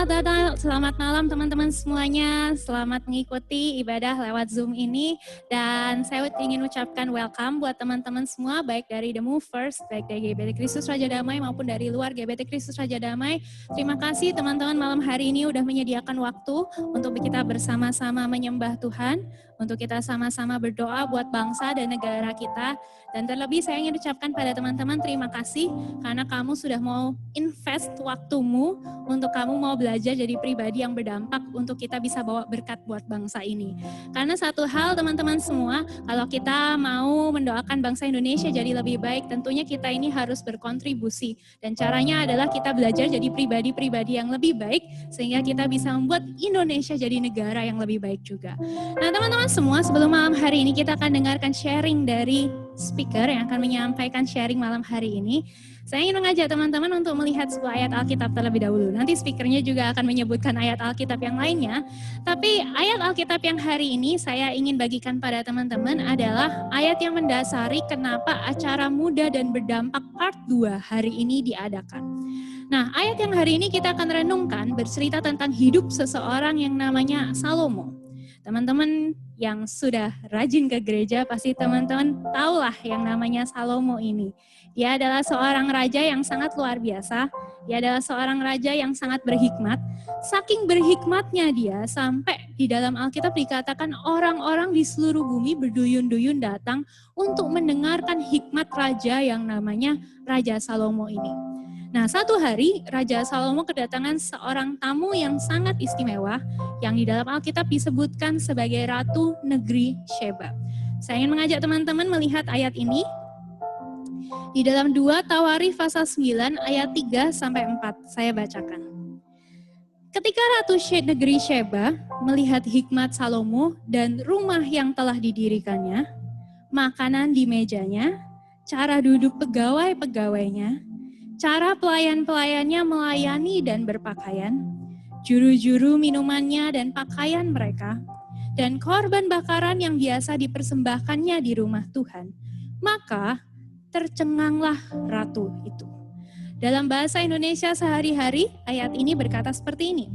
Selamat malam teman-teman semuanya. Selamat mengikuti ibadah lewat Zoom ini. Dan saya ingin ucapkan welcome buat teman-teman semua, baik dari The Movers, baik dari GBT Kristus Raja Damai maupun dari luar GBT Kristus Raja Damai. Terima kasih teman-teman malam hari ini udah menyediakan waktu untuk kita bersama-sama menyembah Tuhan, untuk kita sama-sama berdoa buat bangsa dan negara kita. Dan terlebih saya ingin ucapkan pada teman-teman terima kasih karena kamu sudah mau invest waktumu untuk kamu mau belajar jadi pribadi yang berdampak untuk kita bisa bawa berkat buat bangsa ini. Karena satu hal teman-teman semua, kalau kita mau mendoakan bangsa Indonesia jadi lebih baik, tentunya kita ini harus berkontribusi. Dan caranya adalah kita belajar jadi pribadi-pribadi yang lebih baik, sehingga kita bisa membuat Indonesia jadi negara yang lebih baik juga. Nah teman-teman semua, sebelum malam hari ini kita akan dengarkan sharing dari speaker yang akan menyampaikan sharing malam hari ini. Saya ingin mengajak teman-teman untuk melihat sebuah ayat Alkitab terlebih dahulu. Nanti speakernya juga akan menyebutkan ayat Alkitab yang lainnya. Tapi ayat Alkitab yang hari ini saya ingin bagikan pada teman-teman adalah ayat yang mendasari kenapa acara muda dan berdampak part 2 hari ini diadakan. Nah, ayat yang hari ini kita akan renungkan bercerita tentang hidup seseorang yang namanya Salomo. Teman-teman yang sudah rajin ke gereja pasti teman-teman tahulah yang namanya Salomo ini. Dia adalah seorang raja yang sangat luar biasa. Dia adalah seorang raja yang sangat berhikmat. Saking berhikmatnya dia sampai di dalam Alkitab dikatakan orang-orang di seluruh bumi berduyun-duyun datang untuk mendengarkan hikmat raja yang namanya Raja Salomo ini. Nah, satu hari Raja Salomo kedatangan seorang tamu yang sangat istimewa yang di dalam Alkitab disebutkan sebagai Ratu Negeri Sheba. Saya ingin mengajak teman-teman melihat ayat ini di dalam 2 Tawarikh pasal 9 ayat 3 sampai 4. Saya bacakan. Ketika Ratu Negeri Sheba melihat hikmat Salomo dan rumah yang telah didirikannya, makanan di mejanya, cara duduk pegawai-pegawainya, cara pelayan-pelayannya melayani dan berpakaian, juru-juru minumannya dan pakaian mereka, dan korban bakaran yang biasa dipersembahkannya di rumah Tuhan, maka tercenganglah ratu itu. Dalam bahasa Indonesia sehari-hari, ayat ini berkata seperti ini.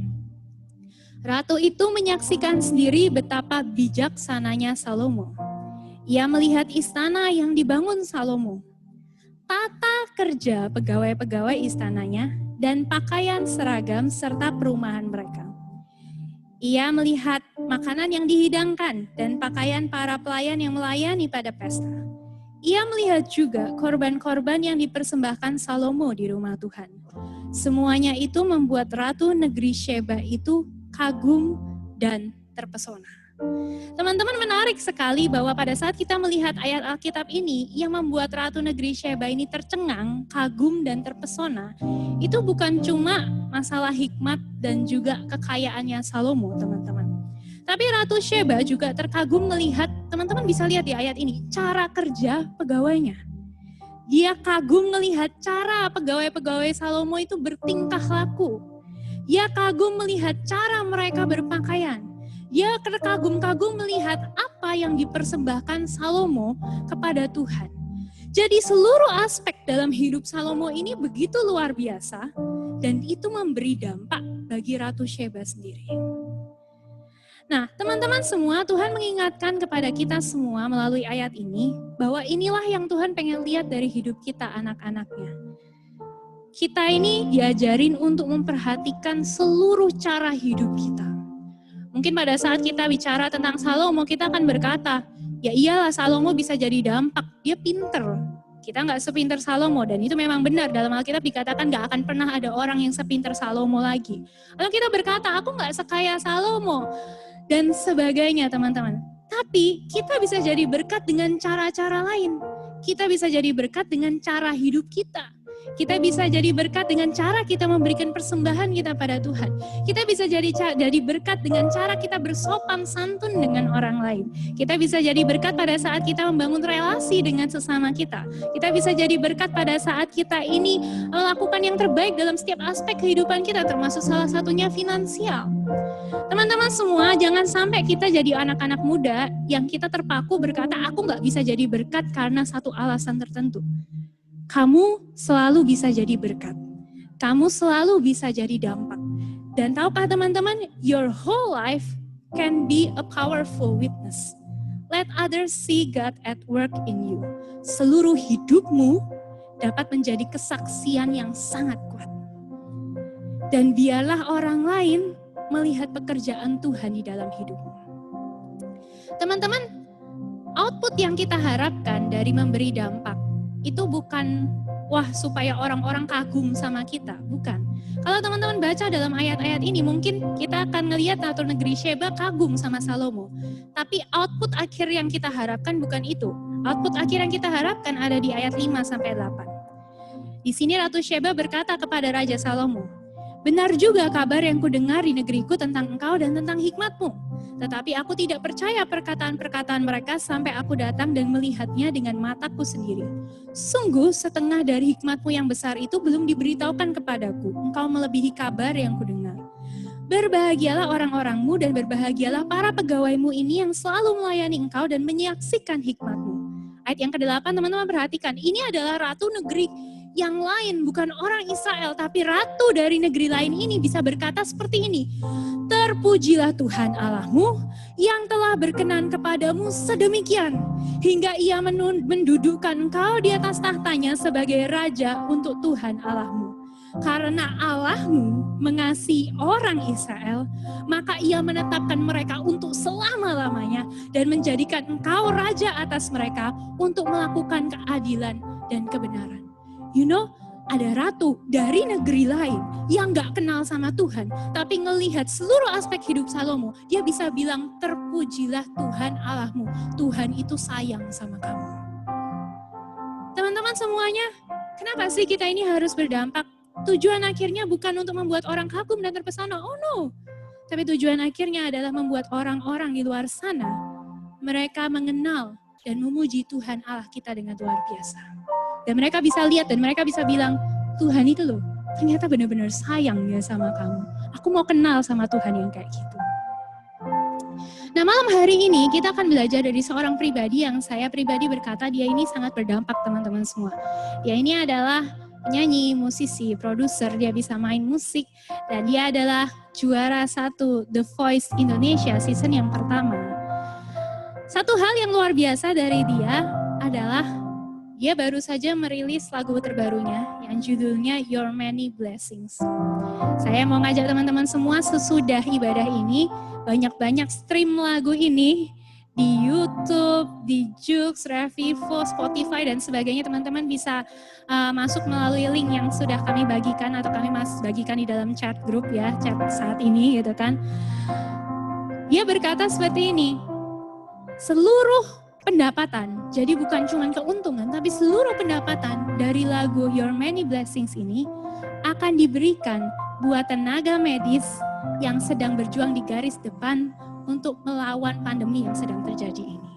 Ratu itu menyaksikan sendiri betapa bijaksananya Salomo. Ia melihat istana yang dibangun Salomo, tata kerja pegawai-pegawai istananya, dan pakaian seragam serta perumahan mereka. Ia melihat makanan yang dihidangkan dan pakaian para pelayan yang melayani pada pesta. Ia melihat juga korban-korban yang dipersembahkan Salomo di rumah Tuhan. Semuanya itu membuat Ratu Negeri Sheba itu kagum dan terpesona. Teman-teman, menarik sekali bahwa pada saat kita melihat ayat Alkitab ini yang membuat Ratu Negeri Sheba ini tercengang, kagum dan terpesona, itu bukan cuma masalah hikmat dan juga kekayaannya Salomo, teman-teman. Tapi Ratu Sheba juga terkagum melihat, teman-teman bisa lihat di ayat ini, cara kerja pegawainya. Dia kagum melihat cara pegawai-pegawai Salomo itu bertingkah laku. Dia kagum melihat cara mereka berpakaian. Dia terkagum-kagum melihat apa yang dipersembahkan Salomo kepada Tuhan. Jadi seluruh aspek dalam hidup Salomo ini begitu luar biasa dan itu memberi dampak bagi Ratu Sheba sendiri. Nah, teman-teman semua, Tuhan mengingatkan kepada kita semua melalui ayat ini bahwa inilah yang Tuhan pengen lihat dari hidup kita anak-anaknya. Kita ini diajarin untuk memperhatikan seluruh cara hidup kita. Mungkin pada saat kita bicara tentang Salomo, kita akan berkata, ya iyalah Salomo bisa jadi dampak, dia pinter. Kita nggak sepinter Salomo, dan itu memang benar. Dalam Alkitab dikatakan nggak akan pernah ada orang yang sepinter Salomo lagi. Lalu kita berkata, aku nggak sekaya Salomo, dan sebagainya teman-teman. Tapi kita bisa jadi berkat dengan cara-cara lain. Kita bisa jadi berkat dengan cara hidup kita. Kita bisa jadi berkat dengan cara kita memberikan persembahan kita pada Tuhan. Kita bisa jadi berkat dengan cara kita bersopan santun dengan orang lain. Kita bisa jadi berkat pada saat kita membangun relasi dengan sesama kita. Kita bisa jadi berkat pada saat kita ini melakukan yang terbaik dalam setiap aspek kehidupan kita, termasuk salah satunya finansial. Teman-teman semua, jangan sampai kita jadi anak-anak muda yang kita terpaku berkata, aku gak bisa jadi berkat karena satu alasan tertentu. Kamu selalu bisa jadi berkat. Kamu selalu bisa jadi dampak. Dan tahukah teman-teman, your whole life can be a powerful witness. Let others see God at work in you. Seluruh hidupmu dapat menjadi kesaksian yang sangat kuat. Dan biarlah orang lain melihat pekerjaan Tuhan di dalam hidupmu. Teman-teman, output yang kita harapkan dari memberi dampak itu bukan supaya orang-orang kagum sama kita, bukan. Kalau teman-teman baca dalam ayat-ayat ini, mungkin kita akan ngelihat Ratu Negeri Sheba kagum sama Salomo. Tapi output akhir yang kita harapkan bukan itu. Output akhir yang kita harapkan ada di ayat 5-8. Di sini Ratu Sheba berkata kepada Raja Salomo, "Benar juga kabar yang kudengar di negeriku tentang engkau dan tentang hikmatmu. Tetapi aku tidak percaya perkataan-perkataan mereka sampai aku datang dan melihatnya dengan mataku sendiri. Sungguh setengah dari hikmatmu yang besar itu belum diberitahukan kepadaku. Engkau melebihi kabar yang kudengar. Berbahagialah orang-orangmu dan berbahagialah para pegawaimu ini yang selalu melayani engkau dan menyaksikan hikmatmu." Ayat yang ke-8 teman-teman perhatikan, ini adalah ratu negeri yang lain, bukan orang Israel, tapi ratu dari negeri lain ini bisa berkata seperti ini. "Terpujilah Tuhan Allahmu yang telah berkenan kepadamu sedemikian, hingga ia mendudukkan engkau di atas tahtanya sebagai raja untuk Tuhan Allahmu. Karena Allahmu mengasihi orang Israel, maka ia menetapkan mereka untuk selama-lamanya dan menjadikan engkau raja atas mereka untuk melakukan keadilan dan kebenaran." You know, ada ratu dari negeri lain yang gak kenal sama Tuhan, tapi ngelihat seluruh aspek hidup Salomo, dia bisa bilang, "Terpujilah Tuhan Allahmu, Tuhan itu sayang sama kamu." Teman-teman semuanya, kenapa sih kita ini harus berdampak? Tujuan akhirnya bukan untuk membuat orang kagum dan terpesona, oh no. Tapi tujuan akhirnya adalah membuat orang-orang di luar sana, mereka mengenal dan memuji Tuhan Allah kita dengan luar biasa. Dan mereka bisa lihat dan mereka bisa bilang, "Tuhan itu loh, ternyata benar-benar sayang ya sama kamu. Aku mau kenal sama Tuhan yang kayak gitu." Nah, malam hari ini kita akan belajar dari seorang pribadi yang saya pribadi berkata dia ini sangat berdampak teman-teman semua. Dia ini adalah penyanyi, musisi, produser, dia bisa main musik, dan dia adalah juara 1 The Voice Indonesia season yang pertama. Satu hal yang luar biasa dari dia adalah dia baru saja merilis lagu terbarunya yang judulnya Your Many Blessings. Saya mau ngajak teman-teman semua sesudah ibadah ini, banyak-banyak stream lagu ini di YouTube, di Joox, Revivo, Spotify, dan sebagainya. Teman-teman bisa masuk melalui link yang sudah kami bagikan atau kami bagikan di dalam chat grup ya, chat saat ini gitu kan. Dia berkata seperti ini, seluruh pendapatan, jadi bukan cuma keuntungan, tapi seluruh pendapatan dari lagu Your Many Blessings ini akan diberikan buat tenaga medis yang sedang berjuang di garis depan untuk melawan pandemi yang sedang terjadi ini.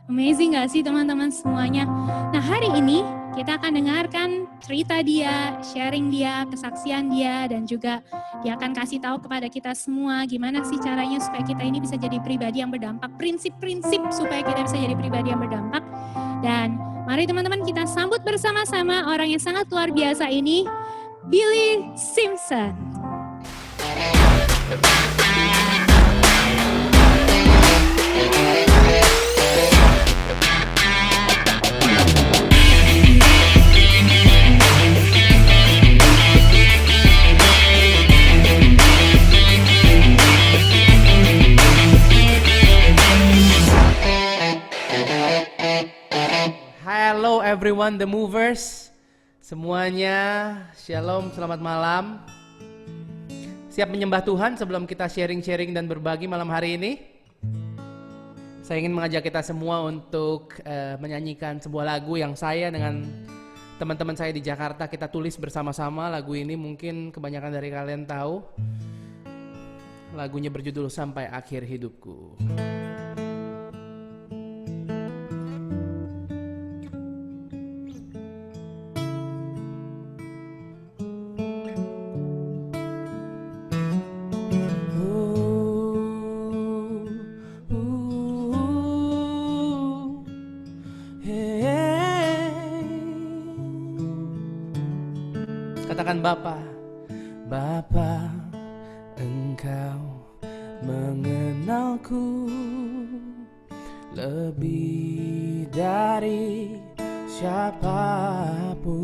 Amazing gak sih teman-teman semuanya? Nah, hari ini kita akan dengarkan cerita dia, sharing dia, kesaksian dia, dan juga dia akan kasih tahu kepada kita semua gimana sih caranya supaya kita ini bisa jadi pribadi yang berdampak, prinsip-prinsip supaya kita bisa jadi pribadi yang berdampak. Dan mari teman-teman kita sambut bersama-sama orang yang sangat luar biasa ini, Billy Simpson. Hello everyone, the movers. Semuanya, shalom, selamat malam. Siap menyembah Tuhan sebelum kita sharing-sharing dan berbagi malam hari ini? Saya ingin mengajak kita semua untuk menyanyikan sebuah lagu yang saya dengan teman-teman saya di Jakarta kita tulis bersama-sama. Lagu ini mungkin kebanyakan dari kalian tahu. Lagunya berjudul Sampai Akhir Hidupku. Katakan Bapa, Bapa, Engkau mengenalku lebih dari siapapun.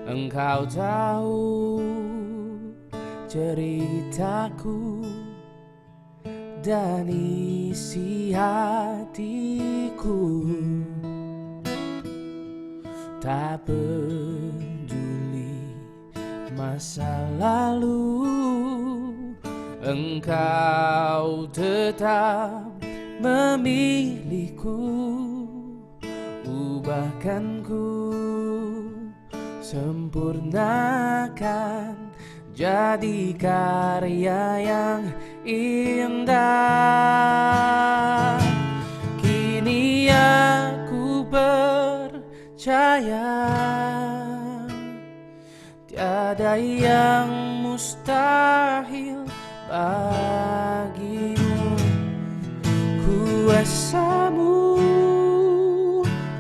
Engkau tahu ceritaku dan isi hatiku. Tak peduli masa lalu, Engkau tetap memilihku. Ubahkan ku, sempurnakan jadi karya yang indah. Kini aku percaya tiada yang mustahil bagimu. Kuasamu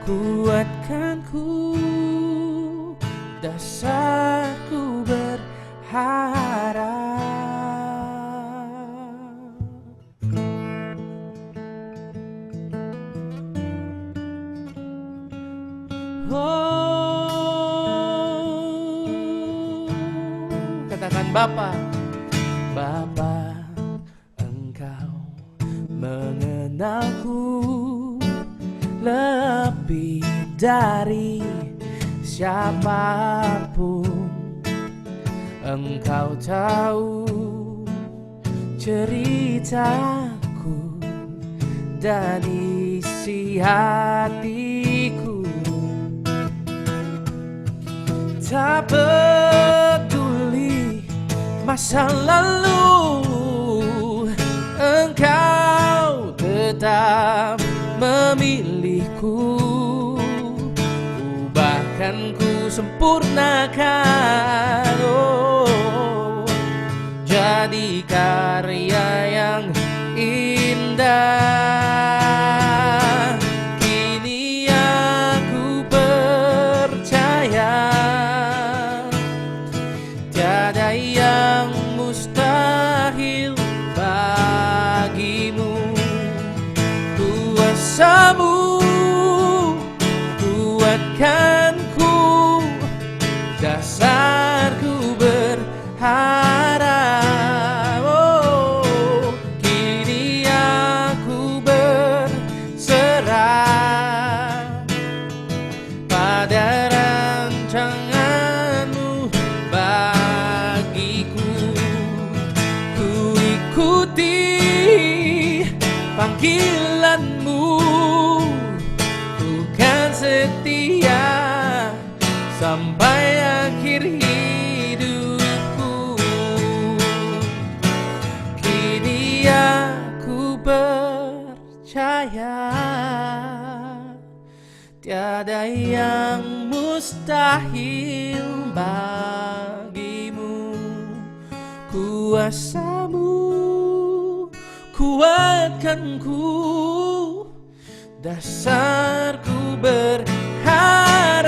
kuatkanku, dasarku berharap. Katakan Bapa. Bapa, Engkau mengenalku lebih dari siapapun. Engkau tahu ceritaku dan isi hatiku. Tak peduli masa lalu, Engkau tetap memilihku. Ubahkan ku, sempurnakan, jadi karya yang indah. Kini aku percaya tiada yang mustahil bagimu. Kuasamu kuatkan ku, dasarku berharap. Kini aku berserah pada rancanganmu bagiku. Ku ikuti panggilanmu, ku kan setia sampai akhir hidupku. Kini aku percaya tiada yang mustahil bagimu. Kuasamu kuatkan ku, dasarku berharap.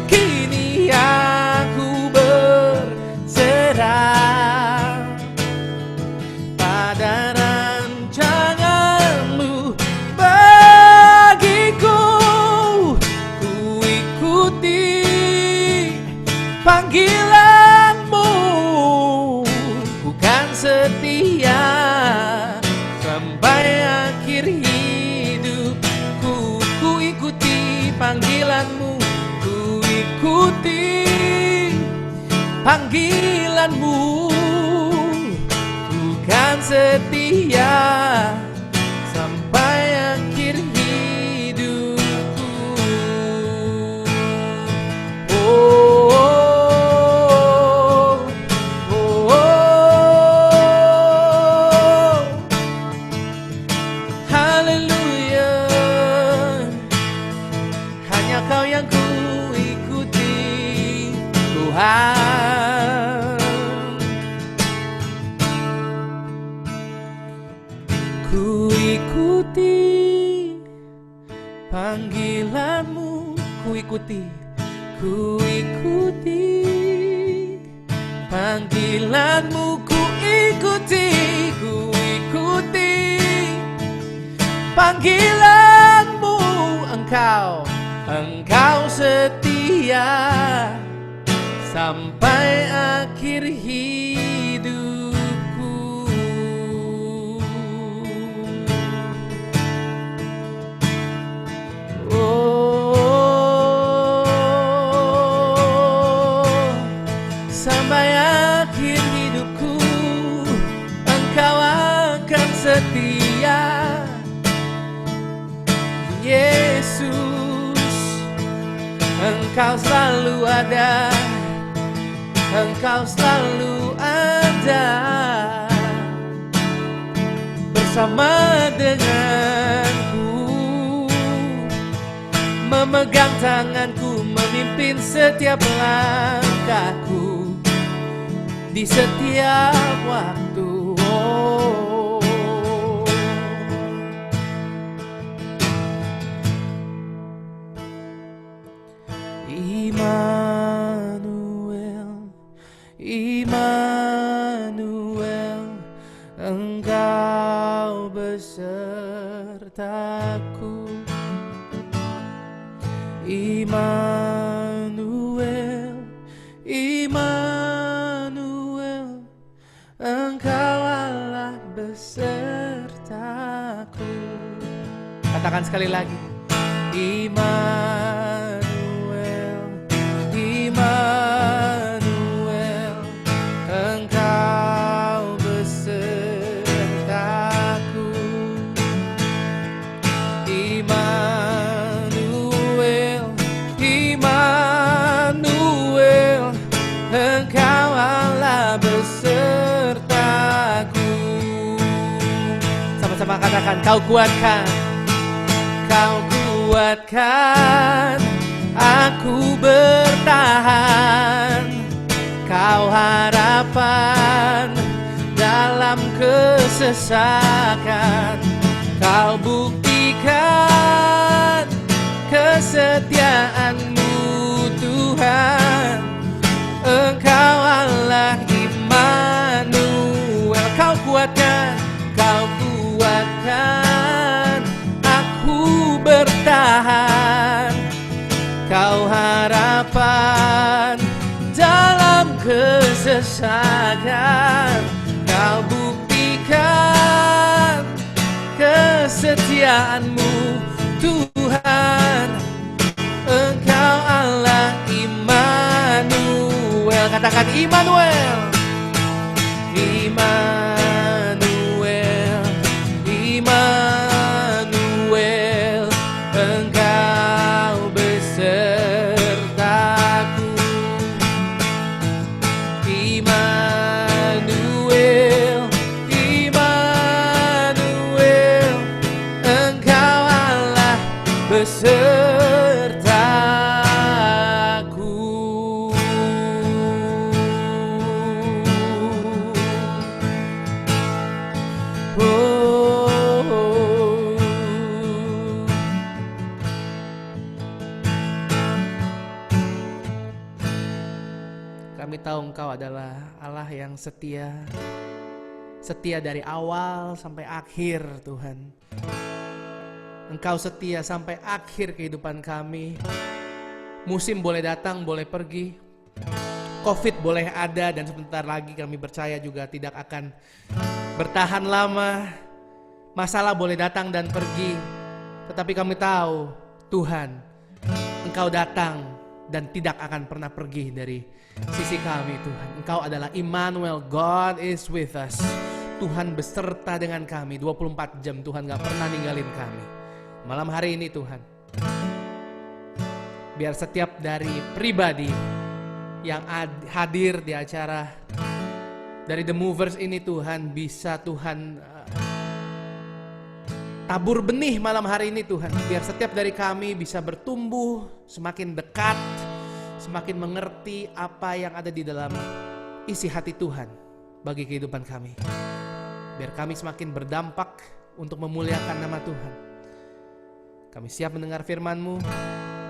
Kini aku berserah pada rancanganmu bagiku. Ku ikuti panggilanmu, ku kan setia sampai akhir hidupku. Ku ikuti panggilanmu, ku ikuti panggilanmu, ku kan setia sampai akhir hidupku. Oh, oh, oh, oh. Haleluya. Hanya Kau yang ku ikuti, Tuhan. Ku ikuti panggilanmu, ku ikuti Panggilanmu ku ikuti, ku ikuti. Panggilanmu, engkau setia sampai akhir hidupku. Oh, sampai akhir hidupku engkau akan setia, Yesus. Engkau selalu ada, engkau selalu ada bersama denganku, memegang tanganku, memimpin setiap langkahku di setiap waktu. Oh. Immanuel, Immanuel, engkau besertaku. Immanuel, Immanuel, engkau Allah besertaku. Katakan sekali lagi. Immanuel, Immanuel, engkau besertaku. Immanuel, Immanuel, engkau Allah besertaku. Sama-sama katakan, kau kuatkan, kau kuatkan aku bertahan. Kau harapan dalam kesesakan. Kau buktikan kesetiaan-Mu Tuhan. Engkau Allah Immanuel. Kau kuatkan aku bertahan. Kau harapan dalam kesesakan. Kau buktikan kesetiaan-Mu Tuhan. Engkau Allah Immanuel. Katakan Immanuel, Immanuel, Immanuel, engkau besertaku. Immanuel, Immanuel, engkau Allah besertaku. Kami tahu Engkau adalah Allah yang setia, setia dari awal sampai akhir Tuhan. Engkau setia sampai akhir kehidupan kami. Musim boleh datang, boleh pergi. Covid boleh ada dan sebentar lagi kami percaya juga tidak akan bertahan lama. Masalah boleh datang dan pergi. Tetapi kami tahu Tuhan, Engkau datang dan tidak akan pernah pergi dari sisi kami Tuhan. Engkau adalah Immanuel, God is with us. Tuhan beserta dengan kami 24 jam. Tuhan gak pernah ninggalin kami. Malam hari ini Tuhan, biar setiap dari pribadi yang hadir di acara dari The Movers ini Tuhan, bisa Tuhan tabur benih malam hari ini Tuhan. Biar setiap dari kami bisa bertumbuh semakin dekat, semakin mengerti apa yang ada di dalam isi hati Tuhan bagi kehidupan kami. Biar kami semakin berdampak untuk memuliakan nama Tuhan. Kami siap mendengar firman-Mu.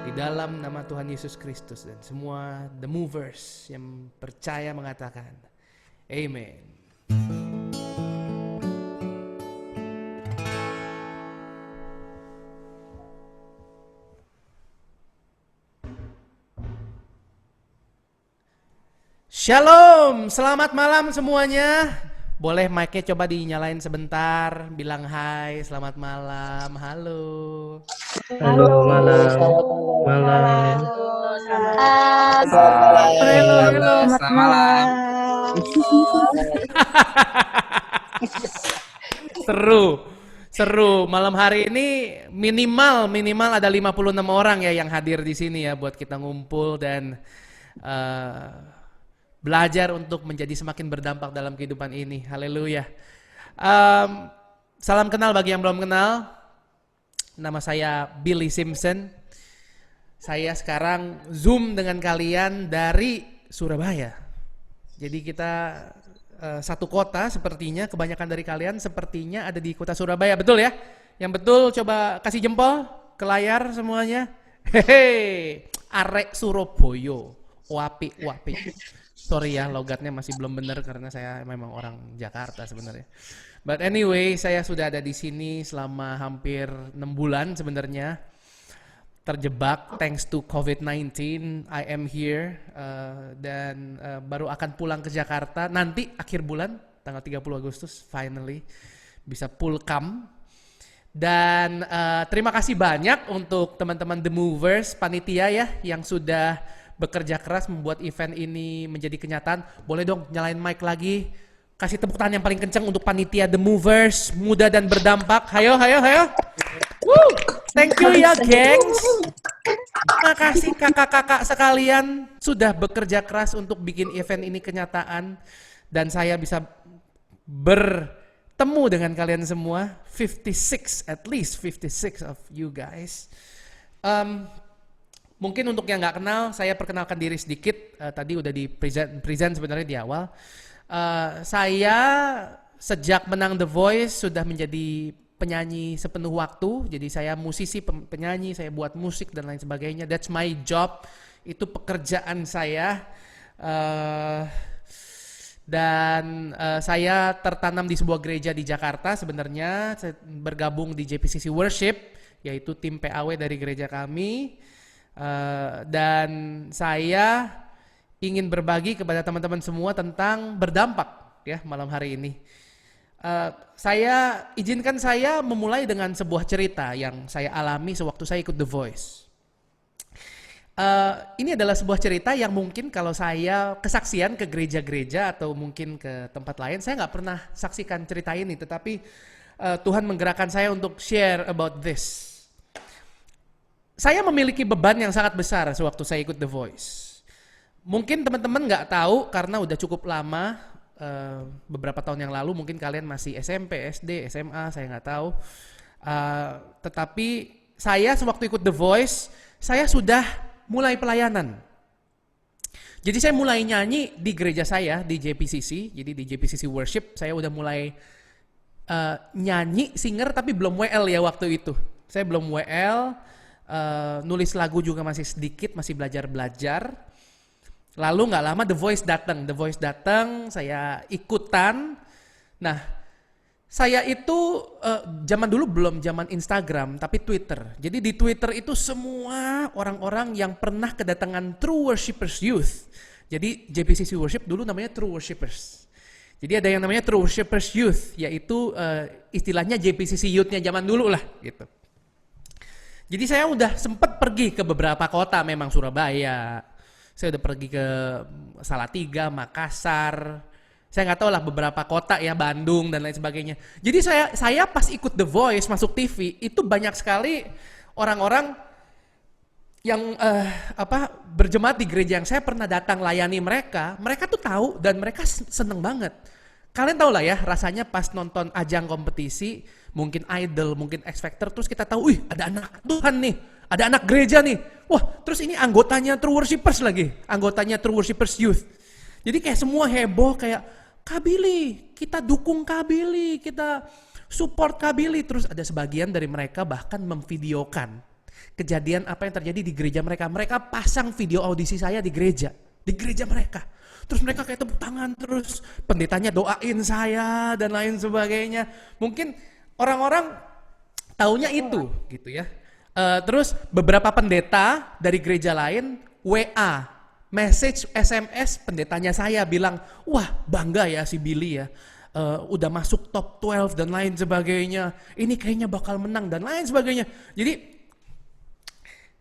Di Di dalam nama Tuhan Yesus Kristus, dan semua The Movers yang percaya mengatakan Amen. Shalom, selamat malam semuanya. Boleh mic-nya coba dinyalain sebentar, bilang hai, selamat malam, halo. Halo, malam. Selamat malam. Seru. Malam hari ini minimal ada 56 orang ya yang hadir di sini ya buat kita ngumpul dan belajar untuk menjadi semakin berdampak dalam kehidupan ini. Haleluya. Salam kenal bagi yang belum kenal. Nama saya Billy Simpson. Saya sekarang Zoom dengan kalian dari Surabaya. Jadi kita satu kota sepertinya, kebanyakan dari kalian sepertinya ada di kota Surabaya, betul ya? Yang betul coba kasih jempol ke layar semuanya. Hehe, arek Surabaya, wapi. Sorry ya, logatnya masih belum benar karena saya memang orang Jakarta sebenarnya. But anyway, saya sudah ada di sini selama hampir 6 bulan sebenarnya. Terjebak thanks to COVID-19, I am here dan baru akan pulang ke Jakarta nanti akhir bulan tanggal 30 Agustus finally bisa pullcam. Dan terima kasih banyak untuk teman-teman The Movers panitia ya yang sudah bekerja keras membuat event ini menjadi kenyataan. Boleh dong nyalain mic lagi. Kasih tepuk tangan yang paling kencang untuk panitia The Movers, muda dan berdampak. Hayo. Woo! Thank you ya, gengs. Terima kasih kakak-kakak sekalian sudah bekerja keras untuk bikin event ini kenyataan. Dan saya bisa bertemu dengan kalian semua. 56, at least 56 of you guys. Mungkin untuk yang nggak kenal, saya perkenalkan diri sedikit. Tadi udah di present sebenarnya di awal. Saya sejak menang The Voice sudah menjadi penyanyi sepenuh waktu. Jadi saya musisi, penyanyi, saya buat musik dan lain sebagainya. That's my job. Itu pekerjaan saya. Dan saya tertanam di sebuah gereja di Jakarta sebenarnya. Saya bergabung di JPCC Worship, yaitu tim PAW dari gereja kami. Dan saya ingin berbagi kepada teman-teman semua tentang berdampak ya malam hari ini. Saya memulai dengan sebuah cerita yang saya alami sewaktu saya ikut The Voice. Ini adalah sebuah cerita yang mungkin kalau saya kesaksian ke gereja-gereja atau mungkin ke tempat lain, saya nggak pernah saksikan cerita ini, tetapi Tuhan menggerakkan saya untuk share about this. Saya memiliki beban yang sangat besar sewaktu saya ikut The Voice. Mungkin teman-teman nggak tahu karena udah cukup lama, beberapa tahun yang lalu mungkin kalian masih SMP, SD, SMA, saya nggak tahu. Tetapi saya sewaktu ikut The Voice, saya sudah mulai pelayanan. Jadi saya mulai nyanyi di gereja saya, di JPCC, jadi di JPCC Worship, saya udah mulai nyanyi, singer tapi belum WL ya waktu itu. Saya belum WL. Nulis lagu juga masih sedikit, masih belajar. Lalu nggak lama The Voice datang, saya ikutan. Nah, saya itu zaman dulu belum zaman Instagram, tapi Twitter. Jadi di Twitter itu semua orang-orang yang pernah kedatangan True Worshipers Youth. Jadi JPCC Worship dulu namanya True Worshipers. Jadi ada yang namanya True Worshipers Youth, yaitu istilahnya JPCC Youth-nya zaman dulu lah gitu. Jadi saya udah sempat pergi ke beberapa kota, memang Surabaya, saya udah pergi ke Salatiga, Makassar, saya nggak tahu lah beberapa kota ya, Bandung dan lain sebagainya. Jadi saya pas ikut The Voice masuk TV itu banyak sekali orang-orang yang berjemaat di gereja yang saya pernah datang layani mereka tuh tahu dan mereka seneng banget. Kalian tahu lah ya rasanya pas nonton ajang kompetisi, mungkin Idol, mungkin X Factor, terus kita tahu, wih ada anak Tuhan nih, ada anak gereja nih, wah terus ini anggotanya True Worshipers lagi, anggotanya True Worshipers Youth. Jadi kayak semua heboh, kayak Kak Billy, kita dukung Kak Billy, kita support Kak Billy. Terus ada sebagian dari mereka bahkan memvideokan. kejadian apa yang terjadi di gereja mereka. Mereka pasang video audisi saya di gereja mereka. Terus mereka kayak tepuk tangan, terus pendetanya doain saya dan lain sebagainya. Mungkin orang-orang taunya itu gitu ya. Terus beberapa pendeta dari gereja lain WA, message SMS pendetanya saya bilang, wah bangga ya si Billy ya. Udah masuk top 12 dan lain sebagainya. Ini kayaknya bakal menang dan lain sebagainya. Jadi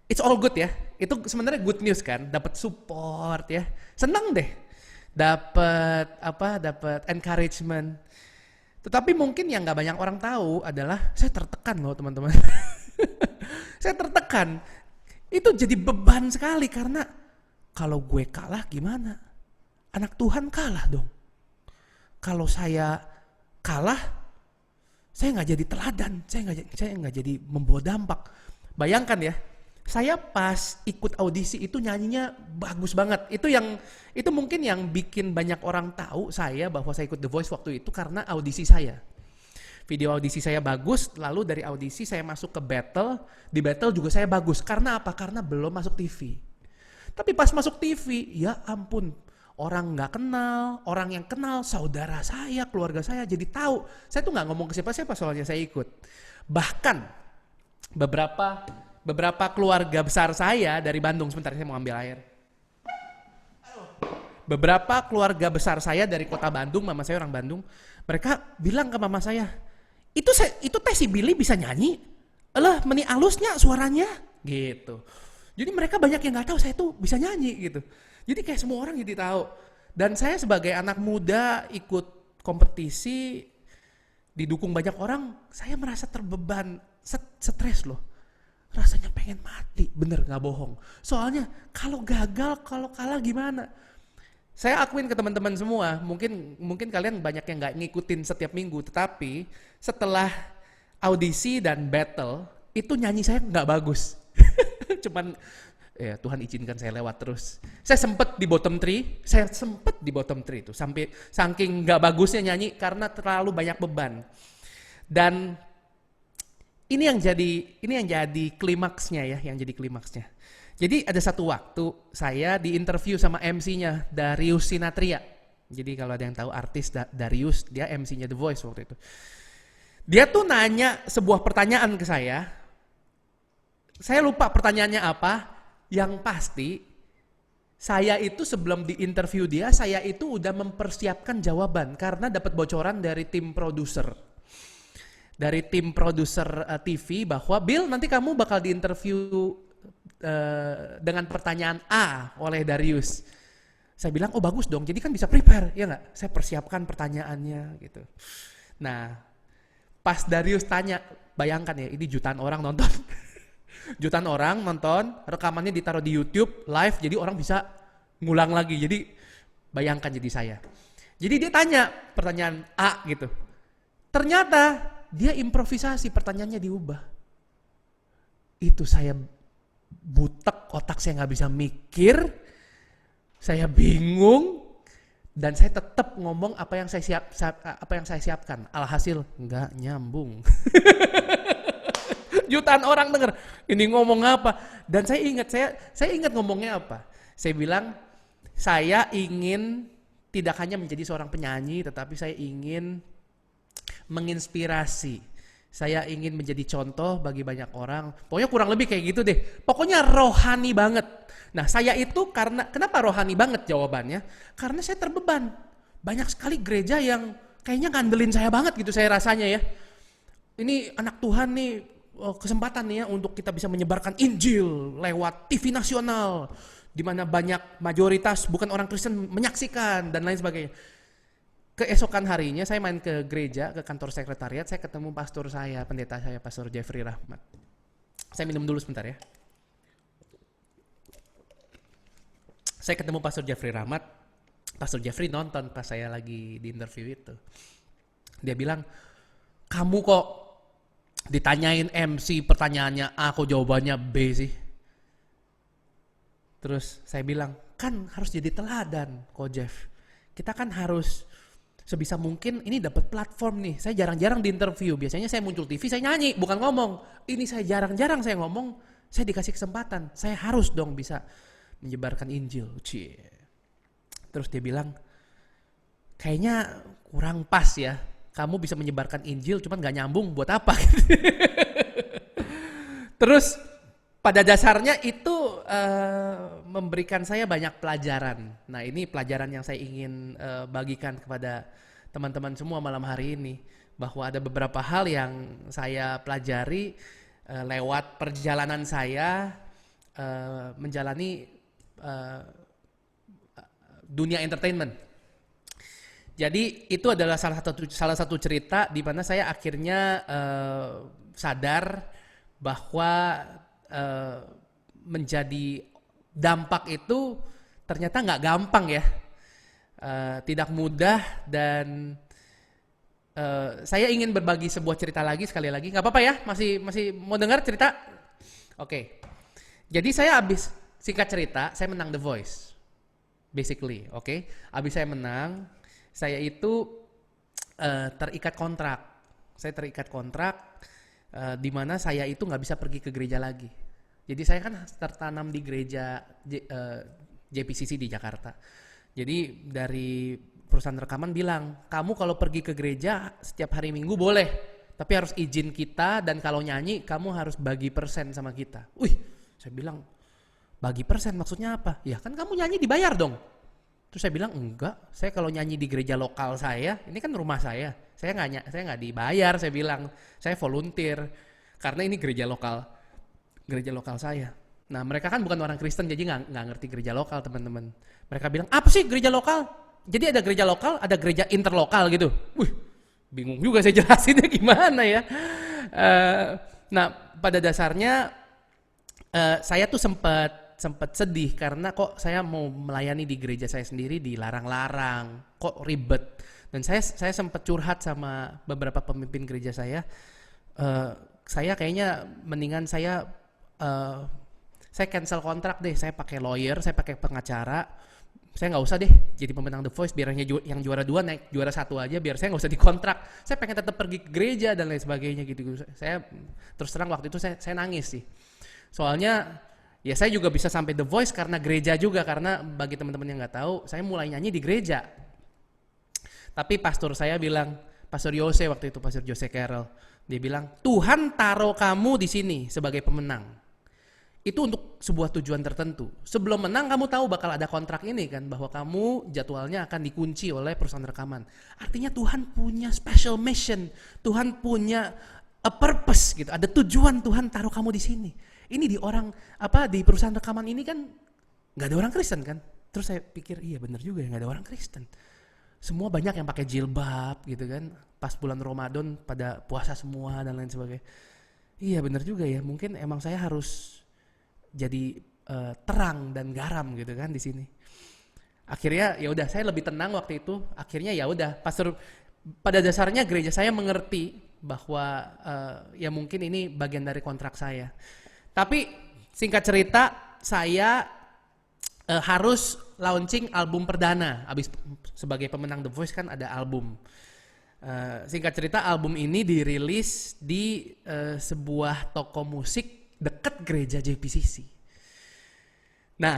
it's all good ya. Itu sebenarnya good news kan, dapat support ya. Senang deh. Dapat encouragement. Tetapi mungkin yang nggak banyak orang tahu adalah saya tertekan loh teman-teman. Saya tertekan. Itu jadi beban sekali karena kalau gue kalah gimana? Anak Tuhan kalah dong. Kalau saya kalah, saya nggak jadi teladan, saya nggak jadi membawa dampak. Bayangkan ya, saya pas ikut audisi itu nyanyinya bagus banget. Itu mungkin yang bikin banyak orang tahu saya bahwa saya ikut The Voice waktu itu karena audisi saya. Video audisi saya bagus, lalu dari audisi saya masuk ke battle, di battle juga saya bagus. Karena apa? Karena belum masuk TV. Tapi pas masuk TV, ya ampun, orang nggak kenal, orang yang kenal, saudara saya, keluarga saya jadi tahu. Saya tuh nggak ngomong ke siapa-siapa soalnya saya ikut. Bahkan beberapa keluarga besar saya dari Bandung, sebentar saya mau ambil air. Beberapa keluarga besar saya dari kota Bandung, mama saya orang Bandung, mereka bilang ke mama saya, itu teh si Billy bisa nyanyi, meni alusnya suaranya, gitu. Jadi mereka banyak yang nggak tahu saya tuh bisa nyanyi gitu. Jadi kayak semua orang jadi tahu. Dan saya sebagai anak muda ikut kompetisi, didukung banyak orang, saya merasa terbeban, stres loh. Rasanya pengen mati, bener nggak bohong. Soalnya kalau gagal, kalau kalah gimana? Saya akuin ke teman-teman semua, mungkin kalian banyak yang nggak ngikutin setiap minggu, tetapi setelah audisi dan battle, itu nyanyi saya nggak bagus. Cuman ya Tuhan izinkan saya lewat terus. Saya sempet di bottom 3 itu sampai saking nggak bagusnya nyanyi karena terlalu banyak beban. Dan ini yang jadi klimaksnya ya, Jadi ada satu waktu saya di interview sama MC-nya Darius Sinathrya. Jadi kalau ada yang tahu artis Darius, dia MC-nya The Voice waktu itu. Dia tuh nanya sebuah pertanyaan ke saya. Saya lupa pertanyaannya apa. Yang pasti saya itu sebelum di interview dia, saya itu udah mempersiapkan jawaban karena dapat bocoran dari tim produser. Dari tim produser TV bahwa Bill nanti kamu bakal di interview dengan pertanyaan A oleh Darius. Saya bilang oh bagus dong, jadi kan bisa prepare ya nggak? Saya persiapkan pertanyaannya gitu. Nah pas Darius tanya, bayangkan ya ini jutaan orang nonton. Jutaan orang nonton, rekamannya ditaruh di YouTube live, jadi orang bisa ngulang lagi. Jadi bayangkan jadi saya. Jadi dia tanya pertanyaan A gitu. Ternyata dia improvisasi, pertanyaannya diubah. Itu saya butek, otak saya nggak bisa mikir, saya bingung, dan saya tetap ngomong apa yang saya siapkan. Alhasil nggak nyambung. Jutaan orang denger, ini ngomong apa? Dan saya ingat ngomongnya apa. Saya bilang, saya ingin tidak hanya menjadi seorang penyanyi, tetapi saya ingin menginspirasi. Saya ingin menjadi contoh bagi banyak orang. Pokoknya kurang lebih kayak gitu deh. Pokoknya rohani banget. Nah saya itu kenapa rohani banget jawabannya? Karena saya terbeban. Banyak sekali gereja yang kayaknya ngandelin saya banget gitu saya rasanya ya. Ini anak Tuhan nih, kesempatan nih ya untuk kita bisa menyebarkan Injil lewat TV nasional. Di mana banyak mayoritas bukan orang Kristen menyaksikan dan lain sebagainya. Keesokan harinya saya main ke gereja, ke kantor sekretariat, saya ketemu pastor saya, pendeta saya, Pastor Jeffrey Rahmat. Saya minum dulu sebentar ya. Saya ketemu Pastor Jeffrey Rahmat, Pastor Jeffrey nonton pas saya lagi di interview itu. Dia bilang, kamu kok ditanyain MC pertanyaannya A kok jawabannya B sih? Terus saya bilang, kan harus jadi teladan kok Jeff. Kita kan harus sebisa mungkin ini dapat platform nih. Saya jarang-jarang di interview. Biasanya saya muncul TV, saya nyanyi, bukan ngomong. Ini saya jarang-jarang saya ngomong. saya dikasih kesempatan, saya harus dong bisa menyebarkan Injil. Cie. Terus dia bilang, kayaknya kurang pas ya, kamu bisa menyebarkan Injil cuman gak nyambung, buat apa? Terus pada dasarnya itu memberikan saya banyak pelajaran. Nah ini pelajaran yang saya ingin bagikan kepada teman-teman semua malam hari ini. Bahwa ada beberapa hal yang saya pelajari lewat perjalanan saya menjalani dunia entertainment. Jadi itu adalah salah satu cerita di mana saya akhirnya sadar bahwa menjadi dampak itu ternyata nggak gampang ya, tidak mudah dan saya ingin berbagi sebuah cerita lagi sekali lagi, nggak apa-apa ya, masih mau dengar cerita? Oke. Jadi saya habis singkat cerita, saya menang The Voice, basically, oke. Habis saya menang, saya itu terikat kontrak, di mana saya itu nggak bisa pergi ke gereja lagi. Jadi saya kan tertanam di gereja JPCC di Jakarta. Jadi dari perusahaan rekaman bilang, kamu kalau pergi ke gereja setiap hari Minggu boleh, tapi harus izin kita dan kalau nyanyi kamu harus bagi persen sama kita. Wih, saya bilang, bagi persen maksudnya apa? Ya kan kamu nyanyi dibayar dong. Terus saya bilang, enggak, saya kalau nyanyi di gereja lokal saya, ini kan rumah saya nggak dibayar, saya bilang, saya volunteer karena ini gereja lokal saya. Nah mereka kan bukan orang Kristen jadi nggak ngerti gereja lokal teman-teman. Mereka bilang, apa sih gereja lokal? Jadi ada gereja lokal, ada gereja interlokal gitu. Wih, bingung juga saya jelasinnya gimana ya. Nah pada dasarnya saya tuh sempat sedih karena kok saya mau melayani di gereja saya sendiri dilarang-larang, kok ribet. Dan saya sempat curhat sama beberapa pemimpin gereja saya. Saya kayaknya mendingan saya cancel kontrak deh, saya pakai lawyer, saya pakai pengacara. Saya nggak usah deh jadi pemenang The Voice, biar yang juara 2 naik juara 1 aja, biar saya nggak usah dikontrak. Saya pengen tetap pergi ke gereja dan lain sebagainya gitu. Saya terus terang waktu itu saya nangis sih. Soalnya ya saya juga bisa sampai The Voice karena gereja juga, karena bagi teman-teman yang nggak tahu, saya mulai nyanyi di gereja. Tapi pastor saya bilang, Pastor Yose waktu itu, Pastor Jose Carroll, dia bilang, Tuhan taruh kamu di sini sebagai pemenang. Itu untuk sebuah tujuan tertentu. Sebelum menang kamu tahu bakal ada kontrak ini kan, bahwa kamu jadwalnya akan dikunci oleh perusahaan rekaman. Artinya Tuhan punya special mission, Tuhan punya a purpose gitu, ada tujuan Tuhan taruh kamu di sini. Ini di perusahaan rekaman ini kan nggak ada orang Kristen kan. Terus saya pikir iya benar juga ya, nggak ada orang Kristen. Semua banyak yang pakai jilbab gitu kan. Pas bulan Ramadan pada puasa semua dan lain sebagainya. Iya benar juga ya, mungkin emang saya harus jadi terang dan garam gitu kan di sini. Akhirnya ya udah saya lebih tenang waktu itu. Akhirnya ya udah pastor, pada dasarnya gereja saya mengerti bahwa ya mungkin ini bagian dari kontrak saya. Tapi singkat cerita saya harus launching album perdana. Abis sebagai pemenang The Voice kan ada album. Singkat cerita album ini dirilis di sebuah toko musik dekat gereja JPCC. Nah,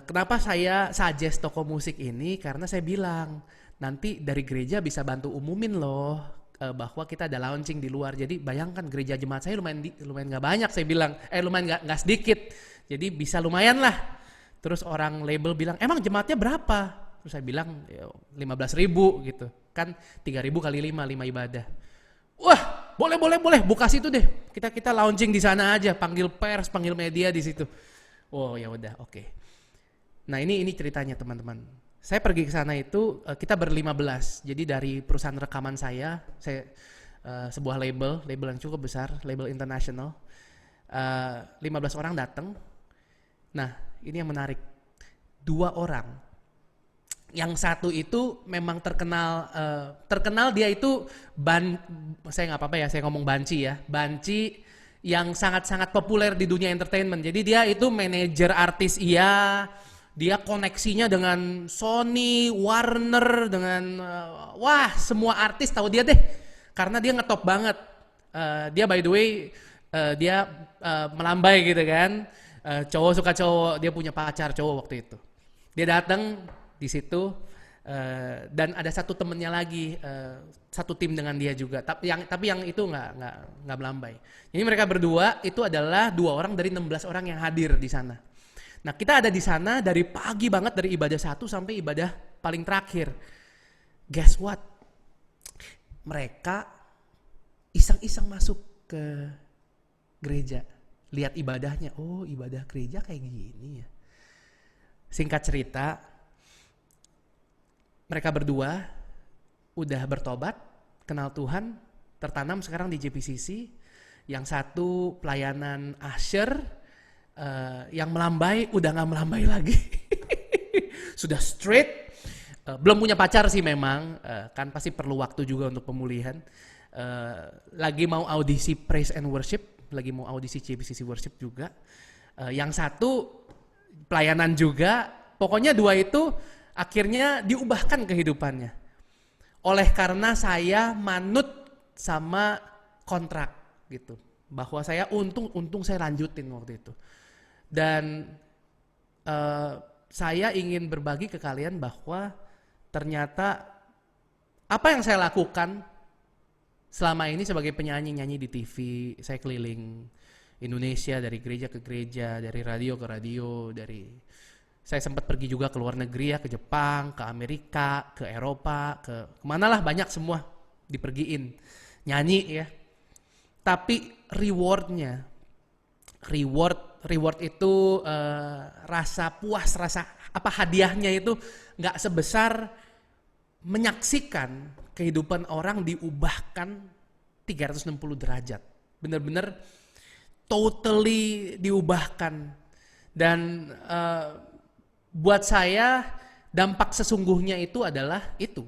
kenapa saya suggest toko musik ini? Karena saya bilang nanti dari gereja bisa bantu umumin loh bahwa kita ada launching di luar. Jadi bayangkan gereja jemaat saya lumayan nggak banyak, saya bilang lumayan nggak sedikit. Jadi bisa lumayan lah. Terus orang label bilang emang jemaatnya berapa? Terus saya bilang 15.000 gitu. Kan 3.000 kali 5 ibadah. Wah, boleh, buka situ deh. Kita launching di sana aja, panggil pers, panggil media di situ. Oh ya udah, oke. Nah ini ceritanya teman-teman. Saya pergi ke sana itu kita ber-15. Jadi dari perusahaan rekaman saya sebuah label yang cukup besar, label internasional. 15 orang datang. Nah ini yang menarik. 2 orang. Yang satu itu memang terkenal dia itu saya nggak apa-apa ya, saya ngomong banci yang sangat-sangat populer di dunia entertainment. Jadi dia itu manajer artis, dia koneksinya dengan Sony, Warner, dengan semua artis tahu dia deh, karena dia ngetop banget. Dia by the way dia melambai gitu kan. Cowok suka cowok, dia punya pacar cowok waktu itu. Dia datang di situ dan ada satu temennya lagi, satu tim dengan dia juga. Tapi yang itu nggak melambai. Jadi mereka berdua itu adalah 2 orang dari 16 orang yang hadir di sana. Nah, kita ada di sana dari pagi banget, dari ibadah 1 sampai ibadah paling terakhir. Guess what? Mereka iseng-iseng masuk ke gereja, lihat ibadahnya. Oh, ibadah gereja kayak gini ya. Singkat cerita, mereka berdua udah bertobat, kenal Tuhan, tertanam sekarang di JPCC. Yang satu pelayanan usher, yang melambai udah gak melambai lagi. Sudah straight. Belum punya pacar sih memang, kan pasti perlu waktu juga untuk pemulihan. Lagi mau audisi praise and worship, lagi mau audisi JPCC worship juga. Yang satu pelayanan juga. Pokoknya 2 itu akhirnya diubahkan kehidupannya. Oleh karena saya manut sama kontrak gitu. Bahwa saya untung saya lanjutin waktu itu. Dan saya ingin berbagi ke kalian bahwa ternyata apa yang saya lakukan selama ini sebagai penyanyi-nyanyi di TV, saya keliling Indonesia dari gereja ke gereja, dari radio ke radio, saya sempat pergi juga ke luar negeri ya, ke Jepang, ke Amerika, ke Eropa, kemana lah banyak semua dipergiin nyanyi ya. Tapi reward itu rasa puas, hadiahnya itu nggak sebesar menyaksikan kehidupan orang diubahkan 360 derajat. Benar-benar totally diubahkan. Dan buat saya dampak sesungguhnya itu adalah itu.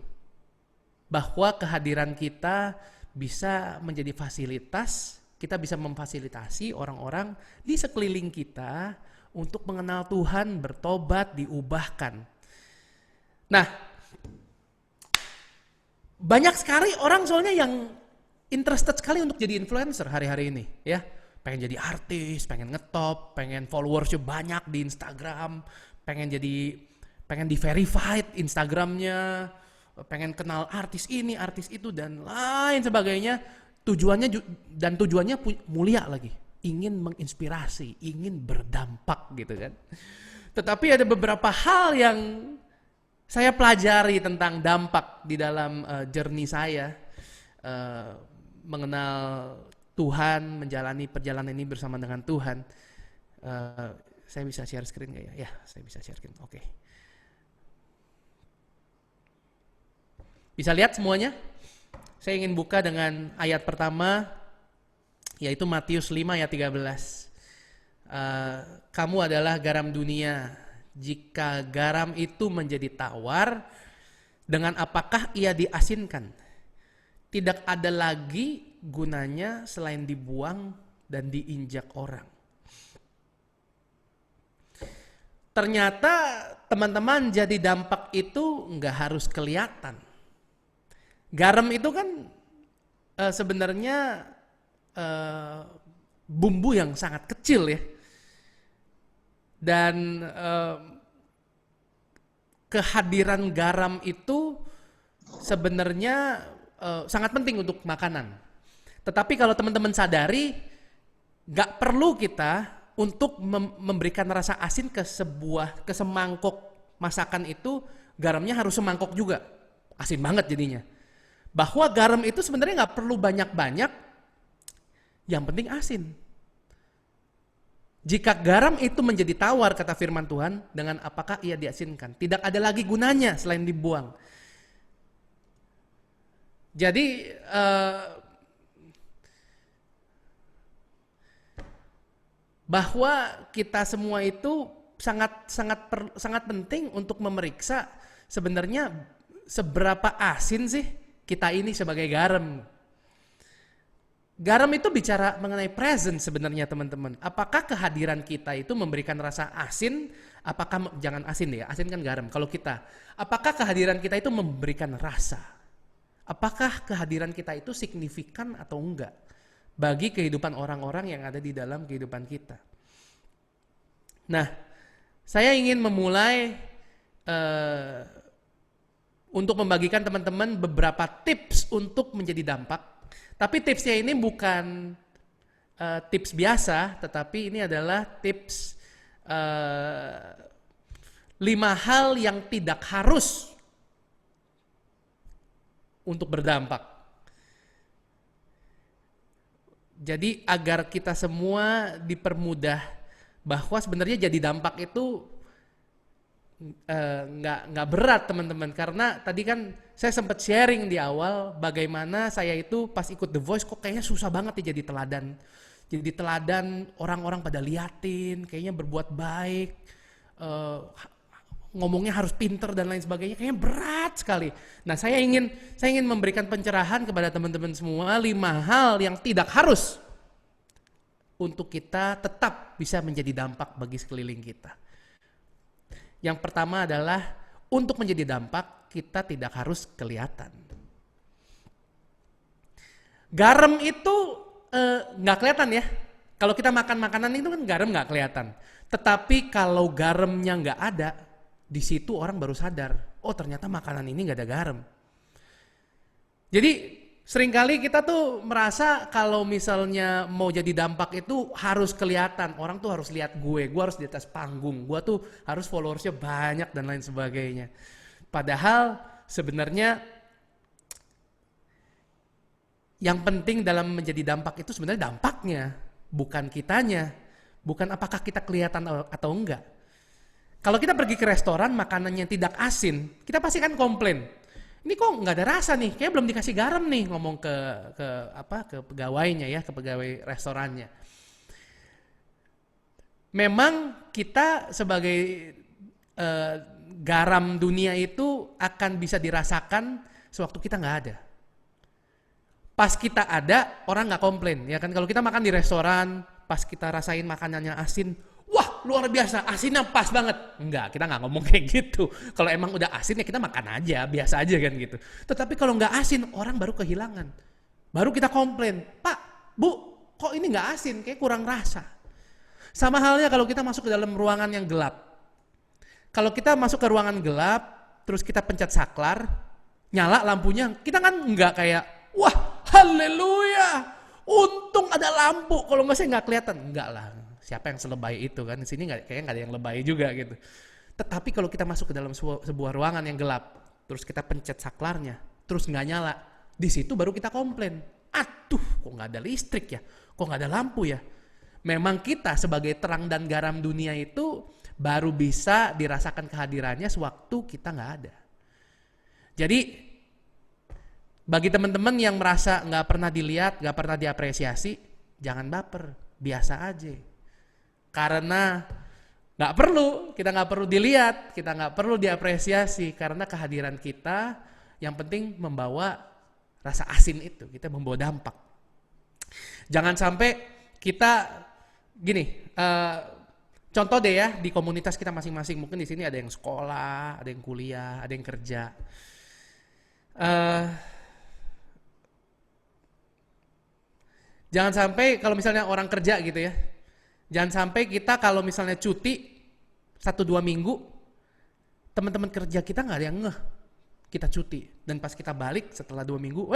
Bahwa kehadiran kita bisa menjadi fasilitas, kita bisa memfasilitasi orang-orang di sekeliling kita untuk mengenal Tuhan, bertobat, diubahkan. Nah, banyak sekali orang soalnya yang interested sekali untuk jadi influencer hari-hari ini, ya. Pengen jadi artis, pengen ngetop, pengen followersnya banyak di Instagram, pengen di verified Instagramnya, pengen kenal artis ini, artis itu dan lain sebagainya. Tujuannya mulia lagi, ingin menginspirasi, ingin berdampak gitu kan. Tetapi ada beberapa hal yang saya pelajari tentang dampak di dalam journey saya mengenal Tuhan, menjalani perjalanan ini bersama dengan Tuhan. Saya bisa share screen nggak ya? Ya, saya bisa share screen. Oke. Bisa lihat semuanya? Saya ingin buka dengan ayat pertama, yaitu Matius 5 ayat 13. Kamu adalah garam dunia. Jika garam itu menjadi tawar, dengan apakah ia diasinkan? Tidak ada lagi gunanya selain dibuang dan diinjak orang. Ternyata teman-teman, jadi dampak itu nggak harus kelihatan. Garam itu kan sebenarnya bumbu yang sangat kecil ya. Dan kehadiran garam itu sebenarnya sangat penting untuk makanan. Tetapi kalau teman-teman sadari, gak perlu kita untuk memberikan rasa asin ke semangkok masakan itu, garamnya harus semangkok juga. Asin banget jadinya. Bahwa garam itu sebenarnya gak perlu banyak-banyak, yang penting asin. Jika garam itu menjadi tawar, kata firman Tuhan, dengan apakah ia diasinkan? Tidak ada lagi gunanya selain dibuang. Jadi bahwa kita semua itu sangat penting untuk memeriksa sebenarnya seberapa asin sih kita ini sebagai garam. Garam itu bicara mengenai present sebenarnya teman-teman. Apakah kehadiran kita itu memberikan rasa asin? Apakah, jangan asin ya, asin kan garam. Kalau kita, apakah kehadiran kita itu memberikan rasa? Apakah kehadiran kita itu signifikan atau enggak? bagi kehidupan orang-orang yang ada di dalam kehidupan kita. Nah, saya ingin memulai untuk membagikan teman-teman beberapa tips untuk menjadi dampak. Tapi tipsnya ini bukan tips biasa, tetapi ini adalah tips 5 hal yang tidak harus untuk berdampak. Jadi agar kita semua dipermudah bahwa sebenarnya jadi dampak itu nggak berat teman-teman, karena tadi kan saya sempat sharing di awal bagaimana saya itu pas ikut The Voice kok kayaknya susah banget ya jadi teladan orang-orang pada liatin, kayaknya berbuat baik, ngomongnya harus pinter dan lain sebagainya, kayaknya berat sekali. Nah saya ingin memberikan pencerahan kepada teman-teman semua 5 hal yang tidak harus untuk kita tetap bisa menjadi dampak bagi sekeliling kita. Yang pertama adalah untuk menjadi dampak kita tidak harus kelihatan. Garam itu nggak kelihatan ya. Kalau kita makan makanan itu kan garam nggak kelihatan. Tetapi kalau garamnya nggak ada, di situ orang baru sadar, oh ternyata makanan ini nggak ada garam. Jadi seringkali kita tuh merasa kalau misalnya mau jadi dampak itu harus kelihatan, orang tuh harus lihat gue harus di atas panggung, gue tuh harus followersnya banyak dan lain sebagainya. Padahal sebenarnya yang penting dalam menjadi dampak itu sebenarnya dampaknya, bukan kitanya, bukan apakah kita kelihatan atau enggak. Kalau kita pergi ke restoran makanannya tidak asin, kita pasti kan komplain. Ini kok nggak ada rasa nih, kayak belum dikasih garam nih, ngomong ke pegawainya ya, ke pegawai restorannya. Memang kita sebagai garam dunia itu akan bisa dirasakan sewaktu kita nggak ada. Pas kita ada, orang nggak komplain, ya kan? Kalau kita makan di restoran, pas kita rasain makanannya asin, wah luar biasa, asinnya pas banget. Enggak, kita nggak ngomong kayak gitu. Kalau emang udah asin ya kita makan aja, biasa aja kan gitu. Tetapi kalau nggak asin, orang baru kehilangan. Baru kita komplain, Pak, Bu, kok ini nggak asin, kayak kurang rasa. Sama halnya kalau kita masuk ke dalam ruangan yang gelap. Kalau kita masuk ke ruangan gelap, terus kita pencet saklar, nyala lampunya, kita kan nggak kayak, wah haleluya, untung ada lampu, kalau nggak saya nggak kelihatan. Enggak lah. Siapa yang selebay itu kan, di sini kayaknya nggak ada yang lebay juga gitu. Tetapi kalau kita masuk ke dalam sebuah ruangan yang gelap, terus kita pencet saklarnya, terus nggak nyala, di situ baru kita komplain, aduh kok nggak ada listrik ya, kok nggak ada lampu ya. Memang kita sebagai terang dan garam dunia itu baru bisa dirasakan kehadirannya sewaktu kita nggak ada. Jadi bagi teman-teman yang merasa nggak pernah dilihat, nggak pernah diapresiasi, jangan baper, biasa aja. Karena kita nggak perlu dilihat, kita nggak perlu diapresiasi, karena kehadiran kita yang penting membawa rasa asin itu, kita membawa dampak. Jangan sampai kita gini, contoh deh ya di komunitas kita masing-masing, mungkin di sini ada yang sekolah, ada yang kuliah, ada yang kerja. Jangan sampai kalau misalnya orang kerja gitu ya. Jangan sampai kita kalau misalnya cuti 1-2 minggu, teman-teman kerja kita nggak ada yang ngeh kita cuti. Dan pas kita balik setelah 2 minggu,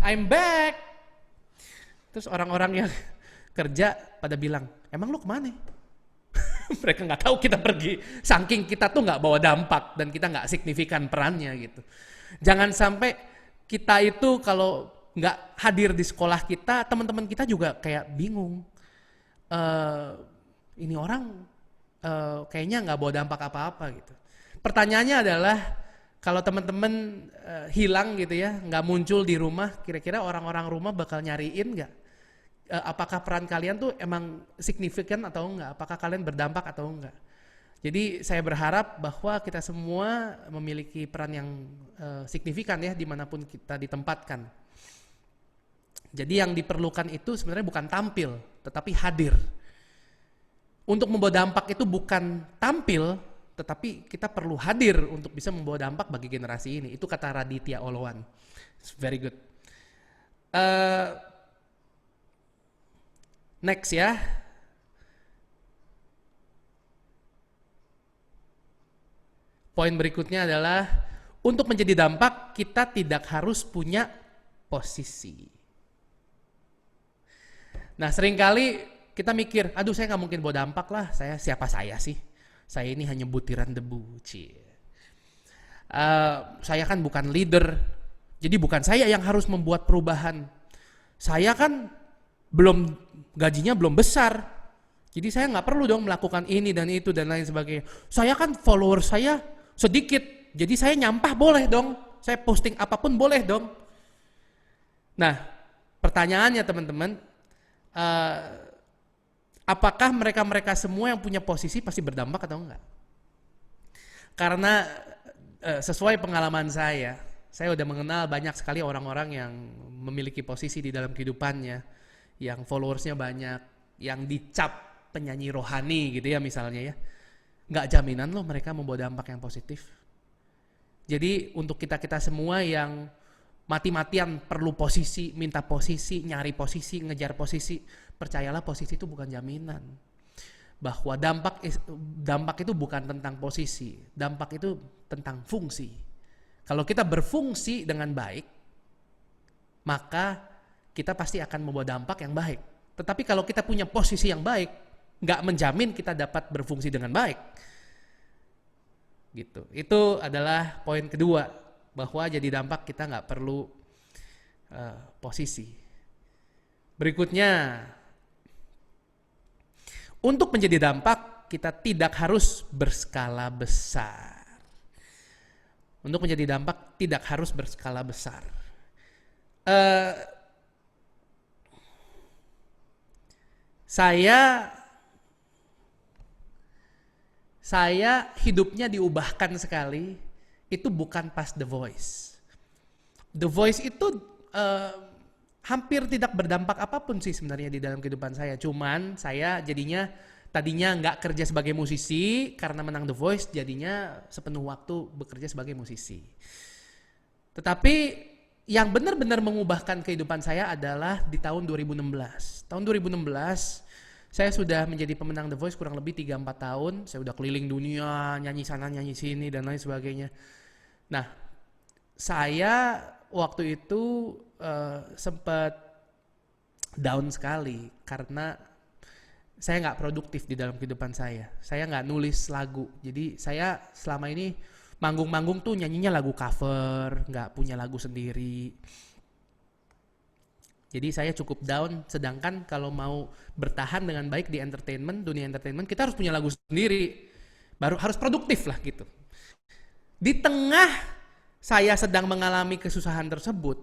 I'm back. Terus orang-orang yang kerja pada bilang, emang lu kemana? Mereka nggak tahu kita pergi. Saking kita tuh nggak bawa dampak dan kita nggak signifikan perannya gitu. Jangan sampai kita itu kalau nggak hadir di sekolah kita, teman-teman kita juga kayak bingung. Ini orang kayaknya nggak bawa dampak apa-apa gitu. Pertanyaannya adalah kalau teman-teman hilang gitu ya, nggak muncul di rumah, kira-kira orang-orang rumah bakal nyariin nggak? Apakah peran kalian tuh emang signifikan atau enggak? Apakah kalian berdampak atau enggak? Jadi saya berharap bahwa kita semua memiliki peran yang signifikan ya dimanapun kita ditempatkan. Jadi yang diperlukan itu sebenarnya bukan tampil, tetapi hadir. Untuk membawa dampak itu bukan tampil, tetapi kita perlu hadir untuk bisa membawa dampak bagi generasi ini. Itu kata Raditya Oloan. It's very good. Next ya. Poin berikutnya adalah untuk menjadi dampak kita tidak harus punya posisi. Nah seringkali kita mikir, aduh saya nggak mungkin bawa dampak lah, siapa saya sih? Saya ini hanya butiran debu. Saya kan bukan leader, jadi bukan saya yang harus membuat perubahan. Saya kan gajinya belum besar, jadi saya nggak perlu dong melakukan ini dan itu dan lain sebagainya. Saya kan follower saya sedikit, jadi saya nyampah boleh dong, saya posting apapun boleh dong. Nah pertanyaannya teman-teman, apakah mereka semua yang punya posisi pasti berdampak atau enggak? Karena sesuai pengalaman saya udah mengenal banyak sekali orang-orang yang memiliki posisi di dalam kehidupannya, yang followersnya banyak, yang dicap penyanyi rohani gitu ya misalnya ya. Nggak jaminan loh mereka membawa dampak yang positif. Jadi untuk kita semua yang mati-matian perlu posisi, minta posisi, nyari posisi, ngejar posisi, percayalah posisi itu bukan jaminan. Bahwa dampak itu bukan tentang posisi, dampak itu tentang fungsi. Kalau kita berfungsi dengan baik, maka kita pasti akan membawa dampak yang baik. Tetapi kalau kita punya posisi yang baik, nggak menjamin kita dapat berfungsi dengan baik. Gitu. Itu adalah poin kedua, bahwa jadi dampak kita nggak perlu posisi. Berikutnya, untuk menjadi dampak kita tidak harus berskala besar. Untuk menjadi dampak tidak harus berskala besar. Saya hidupnya diubahkan sekali, itu bukan pas The Voice. The Voice itu hampir tidak berdampak apapun sih sebenarnya di dalam kehidupan saya. Cuman saya tadinya nggak kerja sebagai musisi, karena menang The Voice jadinya sepenuh waktu bekerja sebagai musisi. Tetapi yang benar-benar mengubahkan kehidupan saya adalah di tahun 2016. Tahun 2016 saya sudah menjadi pemenang The Voice kurang lebih 3-4 tahun. Saya udah keliling dunia, nyanyi sana nyanyi sini dan lain sebagainya. Nah, saya waktu itu sempat down sekali karena saya nggak produktif di dalam kehidupan saya. Saya nggak nulis lagu. Jadi saya selama ini manggung-manggung tuh nyanyinya lagu cover, nggak punya lagu sendiri. Jadi saya cukup down, sedangkan kalau mau bertahan dengan baik di dunia entertainment, kita harus punya lagu sendiri. Baru harus produktif lah gitu. Di tengah saya sedang mengalami kesusahan tersebut,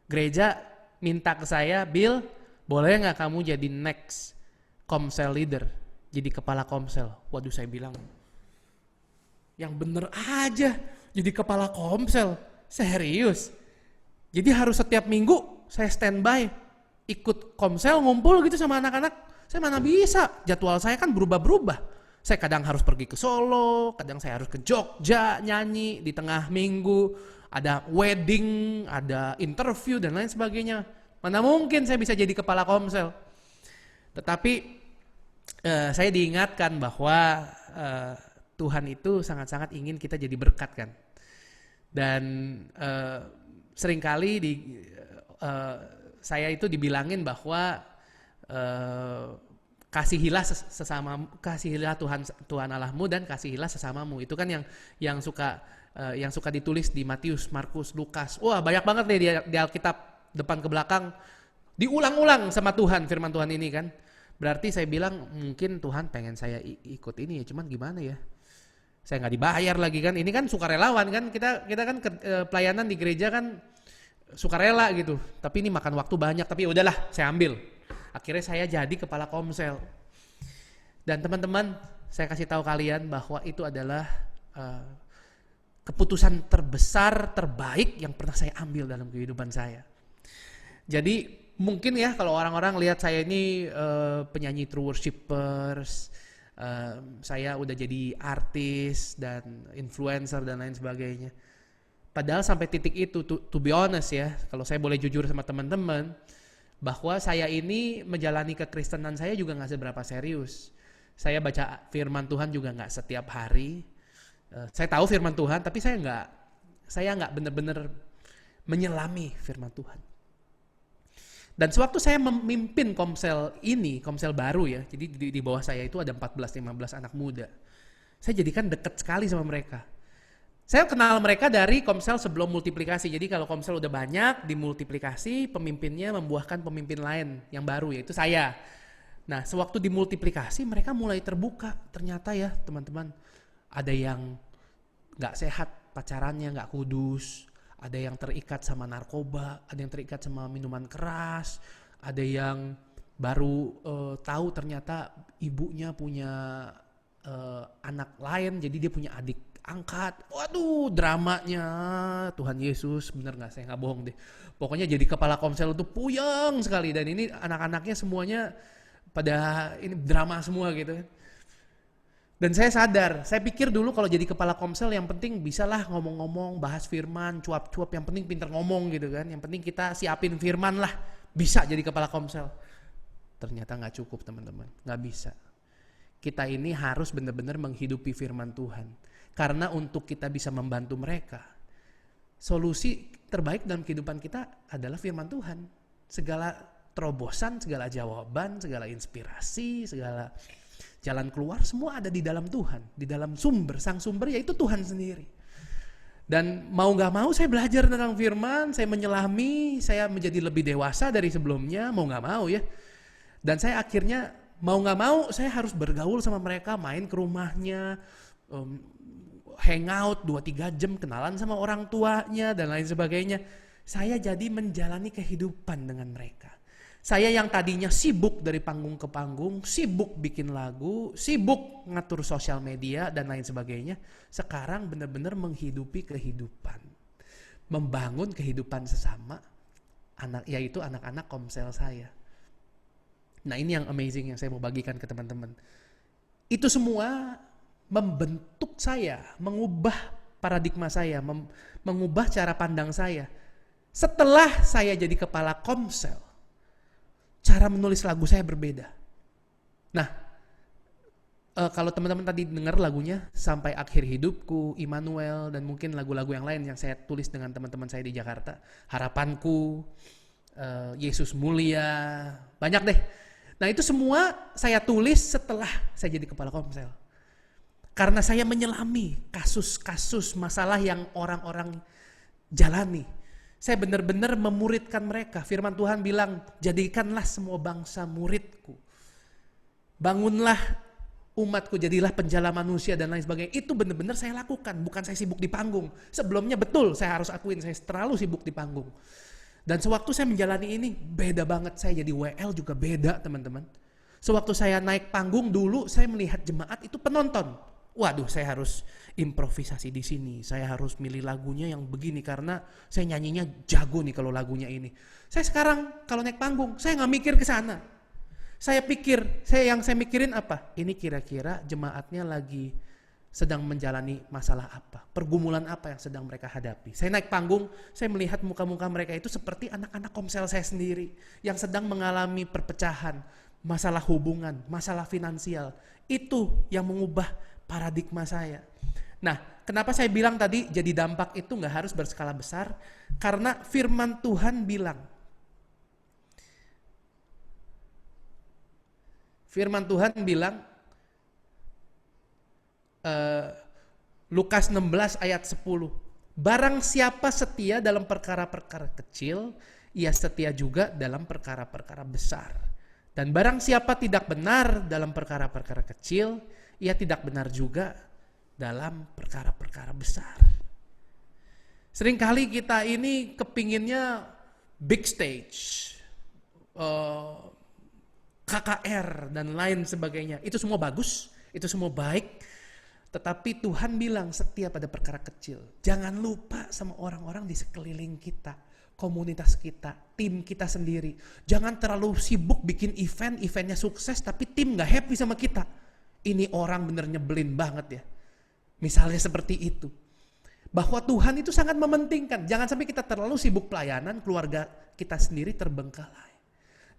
gereja minta ke saya, Bill, boleh nggak kamu jadi next Komsel leader, jadi kepala Komsel? Waduh, saya bilang, yang bener aja jadi kepala Komsel, serius? Jadi harus setiap minggu saya standby, ikut Komsel, ngumpul gitu sama anak-anak. Saya mana bisa, jadwal saya kan berubah-berubah. Saya kadang harus pergi ke Solo, kadang saya harus ke Jogja nyanyi, di tengah minggu ada wedding, ada interview dan lain sebagainya. Mana mungkin saya bisa jadi kepala Komsel. Tetapi saya diingatkan bahwa Tuhan itu sangat-sangat ingin kita jadi berkat kan. Dan seringkali saya itu dibilangin bahwa kasihilah Tuhan Allahmu dan kasihilah sesamamu. Itu kan yang suka ditulis di Matius, Markus, Lukas. Wah, banyak banget nih di Alkitab, depan ke belakang diulang-ulang sama Tuhan, firman Tuhan ini kan. Berarti saya bilang mungkin Tuhan pengen saya ikut ini ya, cuman gimana ya? Saya nggak dibayar lagi kan. Ini kan sukarelawan kan, kita kan pelayanan di gereja kan sukarela gitu. Tapi ini makan waktu banyak, tapi udahlah saya ambil. Akhirnya saya jadi kepala Komsel. Dan teman-teman, saya kasih tahu kalian bahwa itu adalah keputusan terbesar, terbaik yang pernah saya ambil dalam kehidupan saya. Jadi mungkin ya kalau orang-orang lihat saya ini penyanyi true worshipers, saya udah jadi artis dan influencer dan lain sebagainya. Padahal sampai titik itu, to be honest ya, kalau saya boleh jujur sama teman-teman, bahwa saya ini menjalani kekristenan saya juga gak seberapa serius. Saya baca firman Tuhan juga gak setiap hari. Saya tahu firman Tuhan, tapi saya nggak benar-benar menyelami firman Tuhan. Dan sewaktu saya memimpin komsel ini, komsel baru ya, jadi di bawah saya itu ada 14-15 anak muda. Saya jadikan dekat sekali sama mereka. Saya kenal mereka dari komsel sebelum multiplikasi. Jadi kalau komsel udah banyak, dimultiplikasi, pemimpinnya membuahkan pemimpin lain yang baru, yaitu saya. Nah, sewaktu dimultiplikasi mereka mulai terbuka. Ternyata ya teman-teman, ada yang gak sehat pacarannya, gak kudus. Ada yang terikat sama narkoba, ada yang terikat sama minuman keras. Ada yang baru tahu ternyata ibunya punya anak lain, jadi dia punya adik angkat. Waduh, dramanya Tuhan Yesus, bener gak? Saya gak bohong deh. Pokoknya jadi kepala komsel itu puyeng sekali. Dan ini anak-anaknya semuanya pada ini drama semua gitu kan. Dan saya sadar, saya pikir dulu kalau jadi kepala komsel yang penting bisalah ngomong-ngomong, bahas firman, cuap-cuap, yang penting pinter ngomong gitu kan. Yang penting kita siapin firman lah, bisa jadi kepala komsel. Ternyata gak cukup teman-teman, gak bisa. Kita ini harus benar-benar menghidupi firman Tuhan. Karena untuk kita bisa membantu mereka, solusi terbaik dalam kehidupan kita adalah firman Tuhan. Segala terobosan, segala jawaban, segala inspirasi, segala jalan keluar semua ada di dalam Tuhan, di dalam sumber, sang sumber yaitu Tuhan sendiri. Dan mau gak mau saya belajar tentang firman, saya menyelami, saya menjadi lebih dewasa dari sebelumnya, mau gak mau ya. Dan saya akhirnya mau gak mau saya harus bergaul sama mereka, main ke rumahnya, hangout 2-3 jam, kenalan sama orang tuanya dan lain sebagainya. Saya jadi menjalani kehidupan dengan mereka. Saya yang tadinya sibuk dari panggung ke panggung, sibuk bikin lagu, sibuk ngatur sosial media dan lain sebagainya, sekarang benar-benar menghidupi kehidupan, membangun kehidupan sesama, yaitu anak-anak komsel saya. Nah ini yang amazing yang saya mau bagikan ke teman-teman. Itu semua membentuk saya, mengubah paradigma saya, mengubah cara pandang saya. Setelah saya jadi kepala komsel, cara menulis lagu saya berbeda. Nah, kalau teman-teman tadi dengar lagunya Sampai Akhir Hidupku, Immanuel, dan mungkin lagu-lagu yang lain yang saya tulis dengan teman-teman saya di Jakarta, Harapanku, Yesus Mulia, banyak deh. Nah itu semua saya tulis setelah saya jadi kepala komsel. Karena saya menyelami kasus-kasus masalah yang orang-orang jalani. Saya benar-benar memuridkan mereka. Firman Tuhan bilang, jadikanlah semua bangsa muridku. Bangunlah umatku, jadilah penjala manusia dan lain sebagainya. Itu benar-benar saya lakukan, bukan saya sibuk di panggung. Sebelumnya betul, saya harus akuin, saya terlalu sibuk di panggung. Dan sewaktu saya menjalani ini, beda banget. Saya jadi WL juga beda teman-teman. Sewaktu saya naik panggung dulu, saya melihat jemaat itu penonton. Waduh, saya harus improvisasi di sini. Saya harus milih lagunya yang begini karena saya nyanyinya jago nih kalau lagunya ini. Saya sekarang kalau naik panggung, saya nggak mikir ke sana. Saya mikirin apa? Ini kira-kira jemaatnya lagi sedang menjalani masalah apa? Pergumulan apa yang sedang mereka hadapi? Saya naik panggung, saya melihat muka-muka mereka itu seperti anak-anak komsel saya sendiri yang sedang mengalami perpecahan, masalah hubungan, masalah finansial. Itu yang mengubah paradigma saya. Nah, kenapa saya bilang tadi jadi dampak itu nggak harus berskala besar? Karena firman Tuhan bilang, Lukas 16 ayat 10, barang siapa setia dalam perkara-perkara kecil, ia setia juga dalam perkara-perkara besar. Dan barang siapa tidak benar dalam perkara-perkara kecil, ia tidak benar juga dalam perkara-perkara besar. Seringkali kita ini kepinginnya big stage, KKR dan lain sebagainya. Itu semua bagus, itu semua baik. Tetapi Tuhan bilang setia pada perkara kecil. Jangan lupa sama orang-orang di sekeliling kita, komunitas kita, tim kita sendiri. Jangan terlalu sibuk bikin eventnya sukses tapi tim gak happy sama kita. Ini orang bener nyebelin banget ya. Misalnya seperti itu. Bahwa Tuhan itu sangat mementingkan. Jangan sampai kita terlalu sibuk pelayanan, keluarga kita sendiri terbengkalai.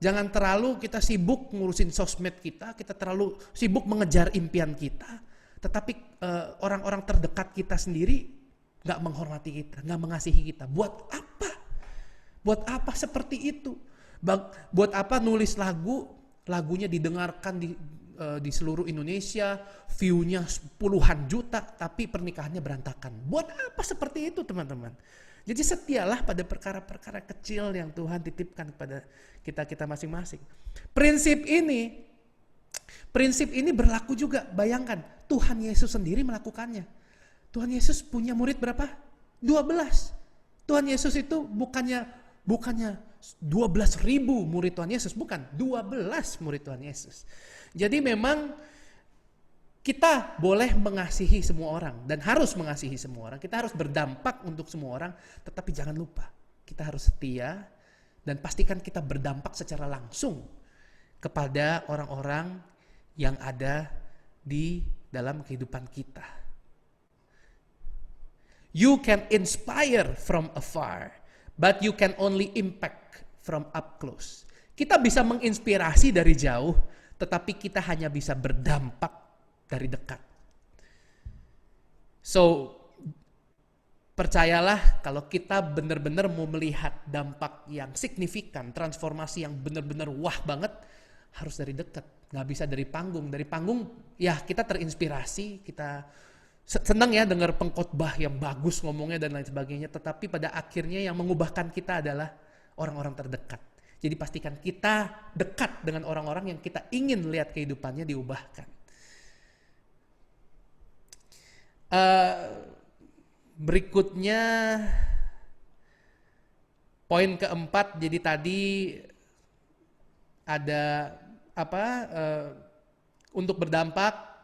Jangan terlalu kita sibuk ngurusin sosmed kita terlalu sibuk mengejar impian kita, tetapi orang-orang terdekat kita sendiri gak menghormati kita, gak mengasihi kita. Buat apa? Buat apa seperti itu? Buat apa nulis lagunya didengarkan di seluruh Indonesia, view-nya puluhan juta, tapi pernikahannya berantakan. Buat apa seperti itu, teman-teman? Jadi setialah pada perkara-perkara kecil yang Tuhan titipkan kepada kita masing-masing. Prinsip ini berlaku juga. Bayangkan, Tuhan Yesus sendiri melakukannya. Tuhan Yesus punya murid berapa? 12. Tuhan Yesus itu bukannya 12.000 murid Tuhan Yesus, bukan, 12 murid Tuhan Yesus. Jadi memang kita boleh mengasihi semua orang dan harus mengasihi semua orang. Kita harus berdampak untuk semua orang, tetapi jangan lupa kita harus setia dan pastikan kita berdampak secara langsung kepada orang-orang yang ada di dalam kehidupan kita. You can inspire from afar, but you can only impact from up close. Kita bisa menginspirasi dari jauh, tetapi kita hanya bisa berdampak dari dekat. So, percayalah kalau kita benar-benar mau melihat dampak yang signifikan, transformasi yang benar-benar wah banget, harus dari dekat. Nggak bisa dari panggung. Dari panggung, ya kita terinspirasi, kita senang ya dengar pengkhotbah yang bagus ngomongnya dan lain sebagainya, tetapi pada akhirnya yang mengubahkan kita adalah orang-orang terdekat. Jadi pastikan kita dekat dengan orang-orang yang kita ingin lihat kehidupannya diubahkan. Berikutnya poin keempat, jadi tadi ada untuk berdampak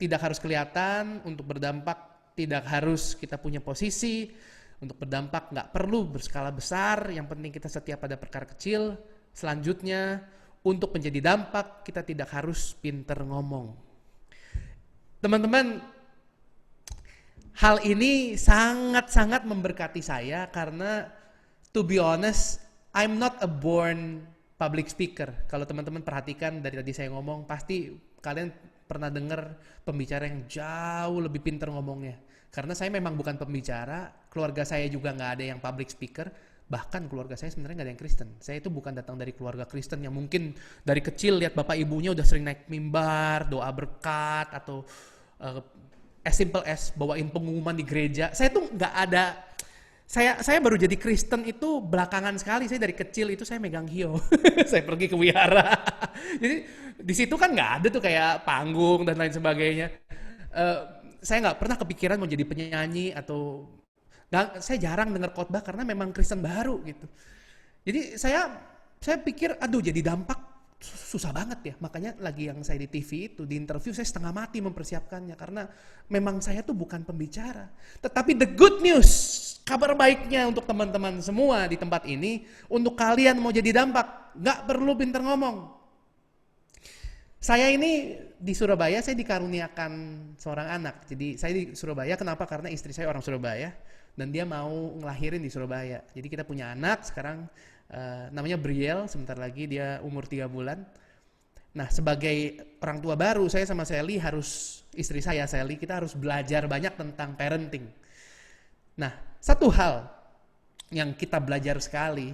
tidak harus kelihatan, untuk berdampak tidak harus kita punya posisi, untuk berdampak nggak perlu berskala besar, yang penting kita setia pada perkara kecil. Selanjutnya, untuk menjadi dampak kita tidak harus pinter ngomong. Teman-teman, hal ini sangat-sangat memberkati saya karena to be honest, I'm not a born public speaker. Kalau teman-teman perhatikan dari tadi saya ngomong, pasti kalian pernah dengar pembicara yang jauh lebih pintar ngomongnya. Karena saya memang bukan pembicara, keluarga saya juga nggak ada yang public speaker, bahkan keluarga saya sebenarnya nggak ada yang Kristen. Saya itu bukan datang dari keluarga Kristen yang mungkin dari kecil lihat bapak ibunya udah sering naik mimbar, doa berkat, atau as simple as bawain pengumuman di gereja. Saya tuh nggak ada. Saya baru jadi Kristen itu belakangan sekali. Saya dari kecil itu saya megang hio. Saya pergi ke wihara. Jadi di situ kan nggak ada tuh kayak panggung dan lain sebagainya. Saya nggak pernah kepikiran mau jadi penyanyi atau saya jarang dengar khotbah karena memang Kristen baru gitu. Jadi saya pikir aduh jadi dampak susah banget ya, makanya lagi yang saya di TV itu, di interview saya setengah mati mempersiapkannya karena memang saya tuh bukan pembicara. Tetapi the good news, kabar baiknya untuk teman-teman semua di tempat ini, untuk kalian mau jadi dampak, gak perlu pinter ngomong. Saya ini di Surabaya, saya dikaruniakan seorang anak. Jadi saya di Surabaya, kenapa? Karena istri saya orang Surabaya dan dia mau ngelahirin di Surabaya. Jadi kita punya anak sekarang, namanya Briel, sebentar lagi dia umur 3 bulan. Nah, sebagai orang tua baru, saya sama Sally istri saya Sally, kita harus belajar banyak tentang parenting. Nah, satu hal yang kita belajar sekali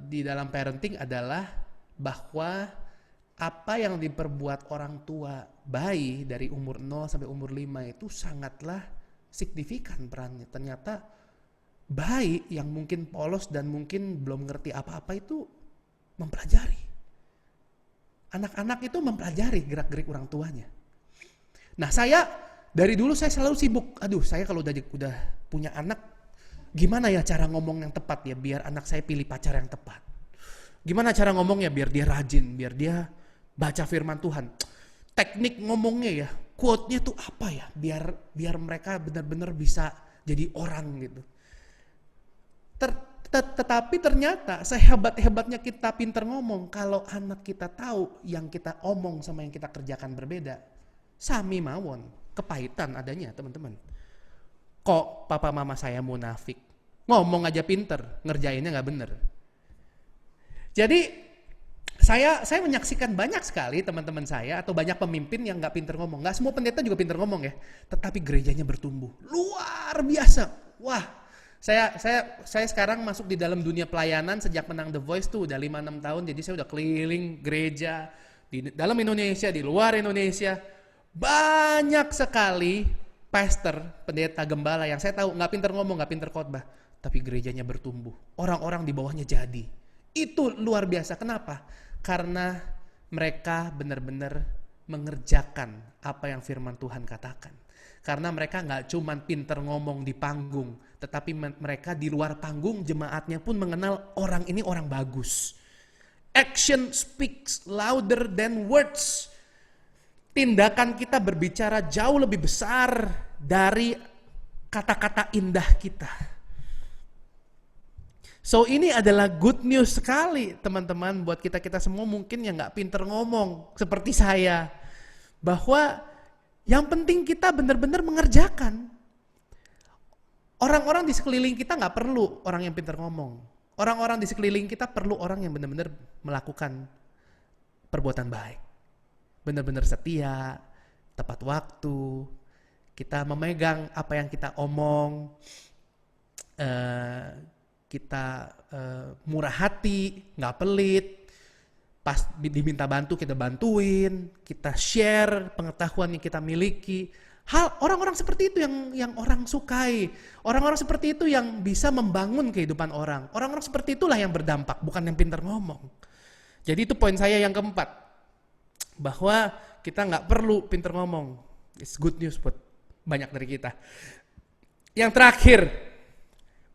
di dalam parenting adalah bahwa apa yang diperbuat orang tua bayi dari umur 0 sampai umur 5 itu sangatlah signifikan perannya. Ternyata bayi yang mungkin polos dan mungkin belum ngerti apa-apa itu mempelajari. Anak-anak itu mempelajari gerak-gerik orang tuanya. Nah, saya dari dulu saya selalu sibuk. Aduh, saya kalau udah punya anak, gimana ya cara ngomong yang tepat ya biar anak saya pilih pacar yang tepat. Gimana cara ngomongnya biar dia rajin, biar dia baca firman Tuhan. Teknik ngomongnya ya, quote-nya tuh apa ya biar mereka benar-benar bisa jadi orang gitu. Tetapi ternyata sehebat-hebatnya kita pinter ngomong, kalau anak kita tahu yang kita omong sama yang kita kerjakan berbeda, sami mawon, kepahitan adanya teman-teman. Kok papa mama saya munafik? Ngomong aja pinter, ngerjainnya gak bener. Jadi saya menyaksikan banyak sekali teman-teman saya atau banyak pemimpin yang nggak pinter ngomong. Nggak semua pendeta juga pinter ngomong ya, tetapi gerejanya bertumbuh luar biasa. Wah, saya sekarang masuk di dalam dunia pelayanan sejak menang The Voice tuh udah 5-6 tahun. Jadi saya udah keliling gereja di dalam Indonesia, di luar Indonesia. Banyak sekali pastor, pendeta, gembala yang saya tahu nggak pinter ngomong, nggak pinter khotbah, tapi gerejanya bertumbuh. Orang-orang di bawahnya jadi. Itu luar biasa. Kenapa? Karena mereka benar-benar mengerjakan apa yang firman Tuhan katakan. Karena mereka nggak cuman pinter ngomong di panggung, tetapi mereka di luar panggung, jemaatnya pun mengenal orang ini orang bagus. Action speaks louder than words. Tindakan kita berbicara jauh lebih besar dari kata-kata indah kita. So ini adalah good news sekali teman-teman buat kita semua mungkin yang gak pinter ngomong seperti saya. Bahwa yang penting kita benar-benar mengerjakan. Orang-orang di sekeliling kita gak perlu orang yang pinter ngomong. Orang-orang di sekeliling kita perlu orang yang benar-benar melakukan perbuatan baik. Benar-benar setia, tepat waktu, kita memegang apa yang kita omong, kita murah hati, nggak pelit, pas diminta bantu kita bantuin, kita share pengetahuan yang kita miliki. Hal orang-orang seperti itu yang orang sukai, orang-orang seperti itu yang bisa membangun kehidupan orang. Orang-orang seperti itulah yang berdampak, bukan yang pintar ngomong. Jadi itu poin saya yang keempat, bahwa kita nggak perlu pintar ngomong. It's good news buat banyak dari kita. Yang terakhir,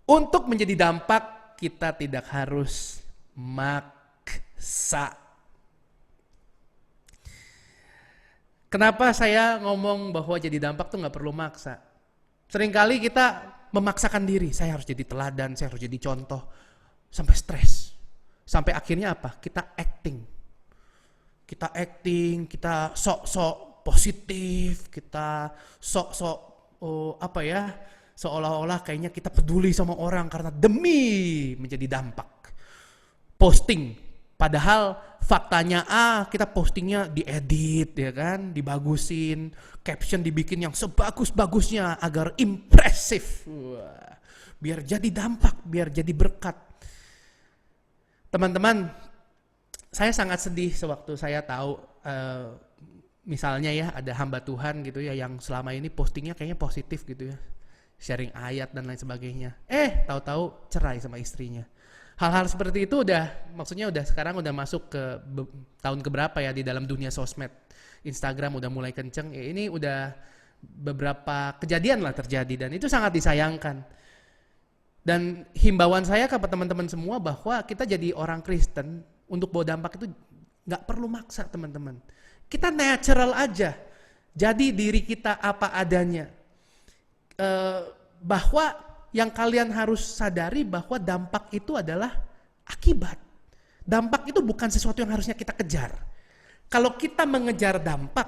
untuk menjadi dampak, kita tidak harus maksa. Kenapa saya ngomong bahwa jadi dampak tuh gak perlu maksa? Seringkali kita memaksakan diri, saya harus jadi teladan, saya harus jadi contoh. Sampai stres. Sampai akhirnya apa? Kita acting, kita sok-sok positif, kita sok-sok seolah-olah kayaknya kita peduli sama orang karena demi menjadi dampak. Posting, padahal faktanya kita postingnya diedit ya kan, dibagusin, caption dibikin yang sebagus-bagusnya agar impresif. Wah, biar jadi dampak, biar jadi berkat. Teman-teman, saya sangat sedih sewaktu saya tahu misalnya ya ada hamba Tuhan gitu ya yang selama ini postingnya kayaknya positif gitu ya, sharing ayat dan lain sebagainya. Tahu-tahu cerai sama istrinya. Hal-hal seperti itu maksudnya sekarang udah masuk ke tahun keberapa ya di dalam dunia sosmed. Instagram udah mulai kenceng. Ini udah beberapa kejadian lah terjadi dan itu sangat disayangkan. Dan himbauan saya kepada teman-teman semua bahwa kita jadi orang Kristen untuk bawa dampak itu nggak perlu maksa teman-teman. Kita natural aja. Jadi diri kita apa adanya. Bahwa yang kalian harus sadari bahwa dampak itu adalah akibat. Dampak itu bukan sesuatu yang harusnya kita kejar. Kalau kita mengejar dampak,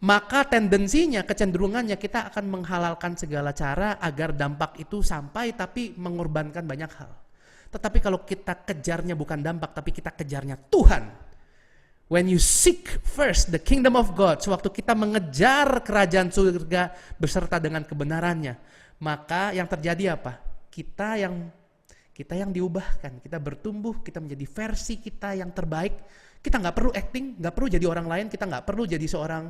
maka tendensinya, kecenderungannya kita akan menghalalkan segala cara agar dampak itu sampai tapi mengorbankan banyak hal. Tetapi kalau kita kejarnya bukan dampak, tapi kita kejarnya Tuhan. When you seek first the kingdom of God, sewaktu kita mengejar kerajaan surga beserta dengan kebenarannya, maka yang terjadi apa? Kita yang diubahkan, kita bertumbuh, kita menjadi versi kita yang terbaik. Kita nggak perlu acting, nggak perlu jadi orang lain, kita nggak perlu jadi seorang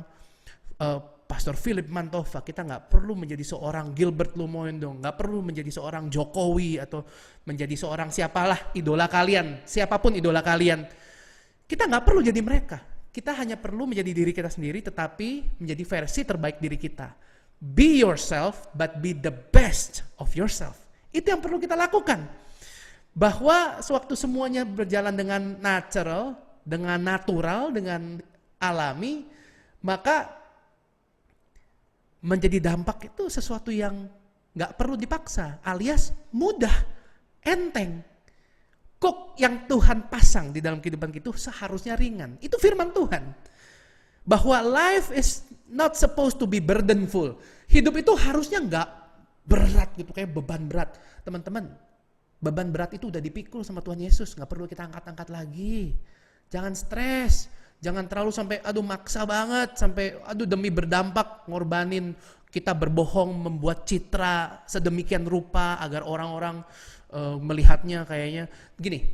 Pastor Philip Mantova, kita nggak perlu menjadi seorang Gilbert Lumoendo, nggak perlu menjadi seorang Jokowi atau menjadi seorang siapalah idola kalian, siapapun idola kalian. Kita nggak perlu jadi mereka. Kita hanya perlu menjadi diri kita sendiri, tetapi menjadi versi terbaik diri kita. Be yourself, but be the best of yourself. Itu yang perlu kita lakukan. Bahwa sewaktu semuanya berjalan dengan natural, dengan alami, maka menjadi dampak itu sesuatu yang gak perlu dipaksa, alias mudah, enteng. Kok yang Tuhan pasang di dalam kehidupan kita seharusnya ringan. Itu firman Tuhan. Bahwa life is not supposed to be burdenful. Hidup itu harusnya gak berat gitu, kayak beban berat. Teman-teman, Beban berat itu udah dipikul sama Tuhan Yesus, nggak perlu kita angkat-angkat lagi. Jangan stres, jangan terlalu sampai maksa banget, sampai demi berdampak ngorbanin, kita berbohong, membuat citra sedemikian rupa agar orang-orang melihatnya kayaknya. Gini,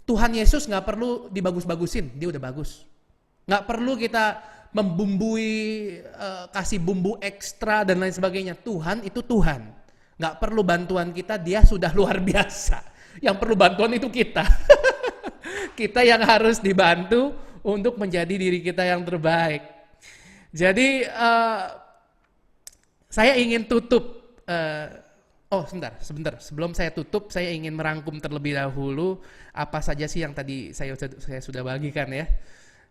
Tuhan Yesus nggak perlu dibagus-bagusin, dia udah bagus. Nggak perlu kita membumbui, kasih bumbu ekstra dan lain sebagainya. Tuhan itu Tuhan. Nggak perlu bantuan kita, dia sudah luar biasa. Yang perlu bantuan itu kita. Kita yang harus dibantu untuk menjadi diri kita yang terbaik. Jadi saya ingin tutup. Sebentar. Sebelum saya tutup, saya ingin merangkum terlebih dahulu apa saja sih yang tadi saya sudah bagikan ya.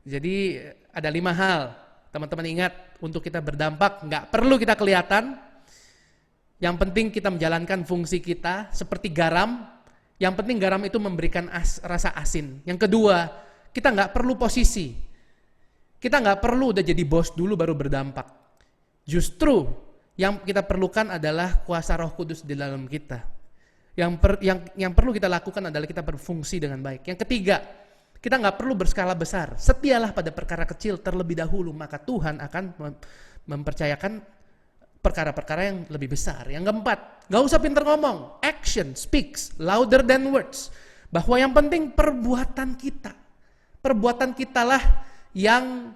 Jadi ada 5 hal. Teman-teman ingat, untuk kita berdampak nggak perlu kita kelihatan. Yang penting kita menjalankan fungsi kita seperti garam. Yang penting garam itu memberikan rasa asin. Yang kedua, kita nggak perlu posisi. Kita nggak perlu udah jadi bos dulu baru berdampak. Justru yang kita perlukan adalah kuasa Roh Kudus di dalam kita. Yang perlu kita lakukan adalah kita berfungsi dengan baik. Yang ketiga, kita nggak perlu berskala besar. Setialah pada perkara kecil terlebih dahulu, maka Tuhan akan mempercayakan perkara-perkara yang lebih besar. Yang keempat, gak usah pinter ngomong. Action speaks louder than words. Bahwa yang penting perbuatan kita. Perbuatan kitalah yang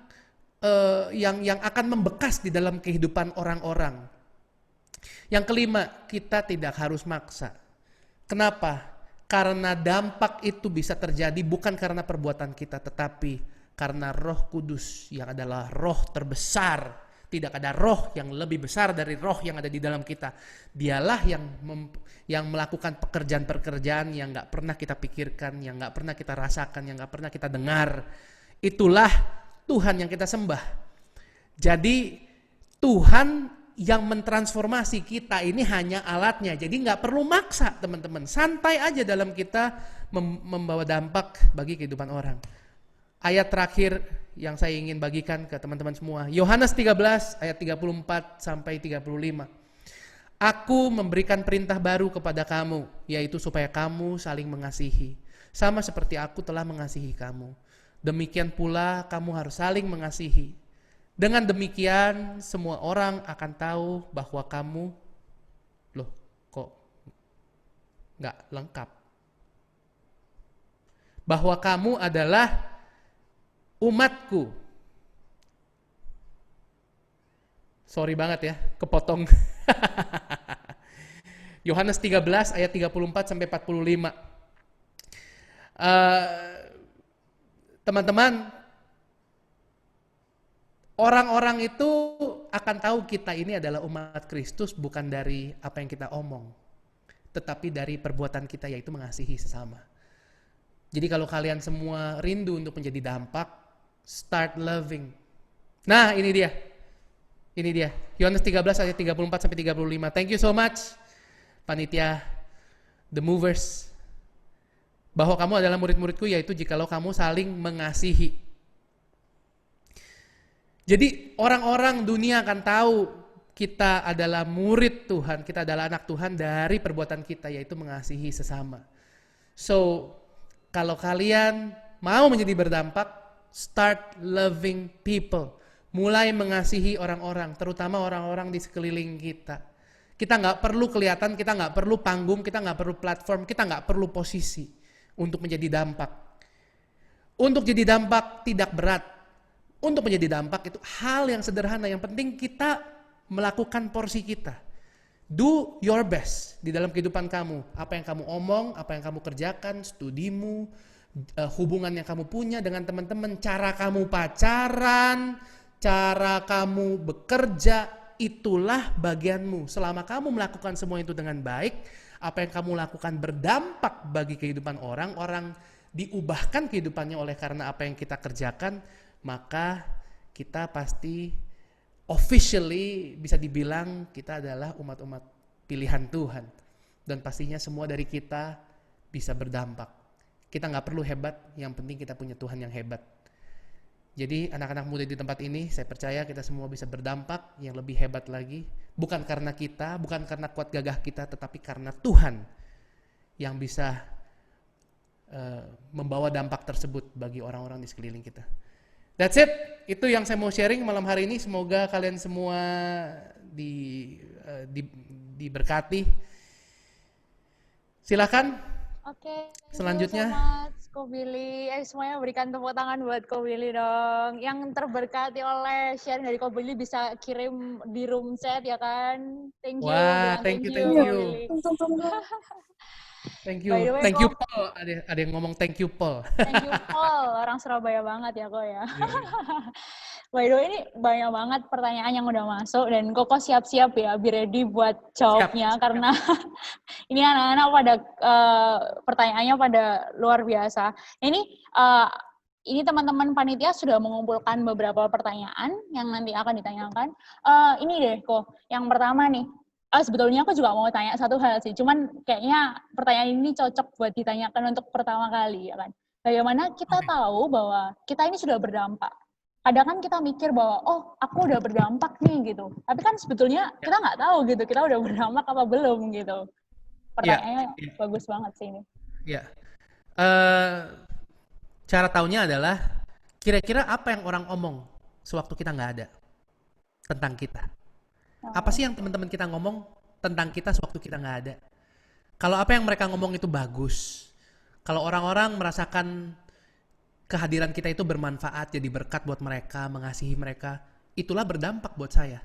akan membekas di dalam kehidupan orang-orang. Yang kelima, kita tidak harus maksa. Kenapa? Karena dampak itu bisa terjadi bukan karena perbuatan kita, tetapi karena Roh Kudus yang adalah roh terbesar. Tidak ada roh yang lebih besar dari roh yang ada di dalam kita. Dialah yang melakukan pekerjaan-pekerjaan yang gak pernah kita pikirkan, yang gak pernah kita rasakan, yang gak pernah kita dengar. Itulah Tuhan yang kita sembah. Jadi Tuhan yang mentransformasi kita ini hanya alatnya. Jadi gak perlu maksa teman-teman. Santai aja dalam kita membawa dampak bagi kehidupan orang. Ayat terakhir yang saya ingin bagikan ke teman-teman semua. Yohanes 13 ayat 34 sampai 35. Aku memberikan perintah baru kepada kamu, yaitu supaya kamu saling mengasihi. Sama seperti aku telah mengasihi kamu. Demikian pula kamu harus saling mengasihi. Dengan demikian semua orang akan tahu bahwa kamu, loh kok nggak lengkap. Bahwa kamu adalah umatku. Sorry banget ya, kepotong. Yohanes 13 ayat 34 sampai 45. Teman-teman, orang-orang itu akan tahu kita ini adalah umat Kristus bukan dari apa yang kita omong, tetapi dari perbuatan kita, yaitu mengasihi sesama. Jadi kalau kalian semua rindu untuk menjadi dampak, start loving. Nah, ini dia. Ini dia. Yohanes 13 ayat 34 sampai 35. Thank you so much panitia The Movers. Bahwa kamu adalah murid-muridku, yaitu jikalau kamu saling mengasihi. Jadi orang-orang dunia akan tahu kita adalah murid Tuhan, kita adalah anak Tuhan dari perbuatan kita, yaitu mengasihi sesama. So, kalau kalian mau menjadi berdampak, start loving people. Mulai mengasihi orang-orang, terutama orang-orang di sekeliling kita. Kita nggak perlu kelihatan, kita nggak perlu panggung, kita nggak perlu platform, kita nggak perlu posisi untuk menjadi dampak. Untuk jadi dampak tidak berat. Untuk menjadi dampak itu hal yang sederhana. Yang penting kita melakukan porsi kita. Do your best di dalam kehidupan kamu. Apa yang kamu omong, apa yang kamu kerjakan, studimu, hubungan yang kamu punya dengan teman-teman, cara kamu pacaran, cara kamu bekerja, itulah bagianmu. Selama kamu melakukan semua itu dengan baik, apa yang kamu lakukan berdampak bagi kehidupan orang, orang diubahkan kehidupannya oleh karena apa yang kita kerjakan, maka kita pasti officially bisa dibilang kita adalah umat-umat pilihan Tuhan. Dan pastinya semua dari kita bisa berdampak. Kita gak perlu hebat, yang penting kita punya Tuhan yang hebat. Jadi anak-anak muda di tempat ini, saya percaya kita semua bisa berdampak yang lebih hebat lagi. Bukan karena kita, bukan karena kuat gagah kita, tetapi karena Tuhan yang bisa membawa dampak tersebut bagi orang-orang di sekeliling kita. That's it. Itu yang saya mau sharing malam hari ini. Semoga kalian semua diberkati. Silakan. Oke, Selanjutnya. thank you so much, Ko Billy. Semuanya berikan tepuk tangan buat Ko Billy dong. Yang terberkati oleh sharing dari Ko Billy bisa kirim di room chat ya kan. Thank you. Wah, bilang thank you, Ko thank you. Billy. Thank By the you. way, Thank Ko, you, Paul. Ada yang ngomong thank you, Paul. thank you Paul. Orang Surabaya banget ya, Ko ya. By the way, ini banyak banget pertanyaan yang udah masuk dan Koko siap-siap ya, be ready buat jawabnya karena ini anak-anak pada pertanyaannya pada luar biasa. Ini teman-teman panitia sudah mengumpulkan beberapa pertanyaan yang nanti akan ditanyakan. Ini deh, Ko, yang pertama nih. Sebetulnya aku juga mau tanya satu hal sih, cuman kayaknya pertanyaan ini cocok buat ditanyakan untuk pertama kali, ya kan? Bagaimana kita tahu bahwa kita ini sudah berdampak? Kadang kan kita mikir bahwa, oh aku udah berdampak nih gitu. Tapi kan sebetulnya kita nggak tahu gitu, kita udah berdampak apa belum gitu. Pertanyaannya bagus banget sih ini. Ya. Cara taunya adalah kira-kira apa yang orang omong sewaktu kita nggak ada tentang kita. Apa sih yang teman-teman kita ngomong tentang kita sewaktu kita nggak ada? Kalau apa yang mereka ngomong itu bagus, kalau orang-orang merasakan kehadiran kita itu bermanfaat, jadi berkat buat mereka, mengasihi mereka, itulah berdampak buat saya.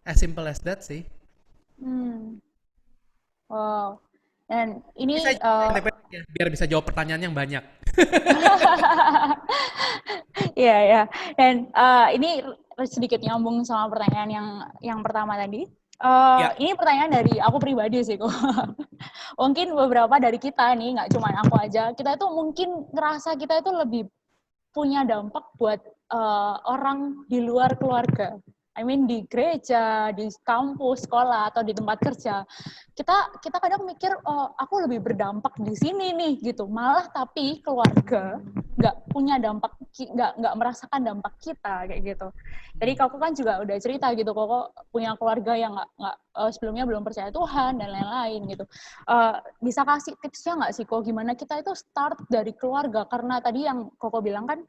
As simple as that sih. Wow. Dan ini biar bisa jawab pertanyaan yang banyak. Iya ya. Dan ini sedikit nyambung sama pertanyaan yang pertama tadi. Ini pertanyaan dari aku pribadi sih kok. Mungkin beberapa dari kita nih, nggak cuma aku aja, kita itu mungkin ngerasa kita itu lebih punya dampak buat orang di luar keluarga. I mean di gereja, di kampus, sekolah, atau di tempat kerja. Kita kadang mikir, oh aku lebih berdampak di sini nih gitu. Malah tapi keluarga nggak punya dampak, nggak merasakan dampak kita kayak gitu. Jadi Koko kan juga udah cerita gitu, Koko punya keluarga yang nggak sebelumnya belum percaya Tuhan dan lain-lain gitu. Bisa kasih tipsnya nggak sih Koko, gimana kita itu start dari keluarga? Karena tadi yang Koko bilang kan,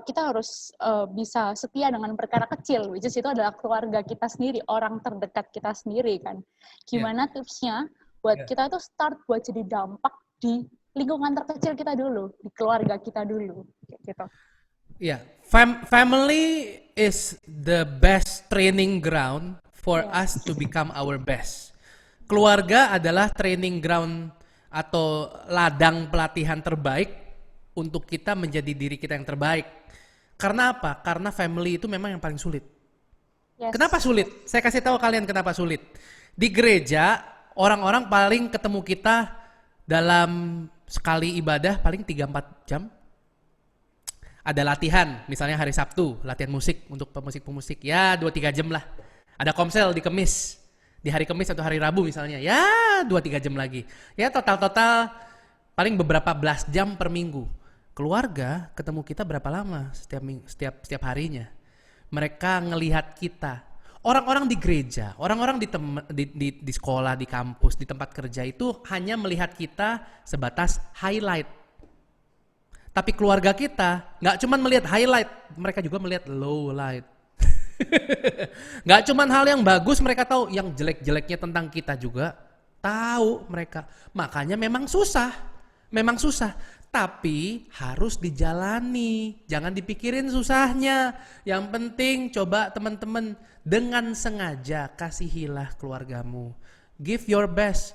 kita harus bisa setia dengan perkara kecil, which is itu adalah keluarga kita sendiri, orang terdekat kita sendiri kan. Gimana tipsnya buat kita itu start buat jadi dampak di lingkungan terkecil kita dulu, di keluarga kita dulu, gitu. Yeah, family is the best training ground for us to become our best. Keluarga adalah training ground atau ladang pelatihan terbaik untuk kita menjadi diri kita yang terbaik. Karena apa? Karena family itu memang yang paling sulit. Kenapa sulit? Saya kasih tahu kalian kenapa sulit. Di gereja, orang-orang paling ketemu kita dalam sekali ibadah paling 3-4 jam. Ada latihan, misalnya hari Sabtu, latihan musik untuk pemusik-pemusik, ya 2-3 jam lah. Ada komsel di Kemis, di hari Kemis atau hari Rabu misalnya, ya 2-3 jam lagi. Ya total paling beberapa belas jam per minggu. Keluarga ketemu kita berapa lama setiap harinya. Mereka ngelihat kita. Orang-orang di gereja, orang-orang di sekolah, di kampus, di tempat kerja itu hanya melihat kita sebatas highlight. Tapi keluarga kita nggak cuma melihat highlight, mereka juga melihat low light. Nggak cuma hal yang bagus mereka tahu, yang jelek-jeleknya tentang kita juga tahu mereka. Makanya memang susah. Tapi harus dijalani, jangan dipikirin susahnya. Yang penting coba teman-teman dengan sengaja kasihilah keluargamu. Give your best.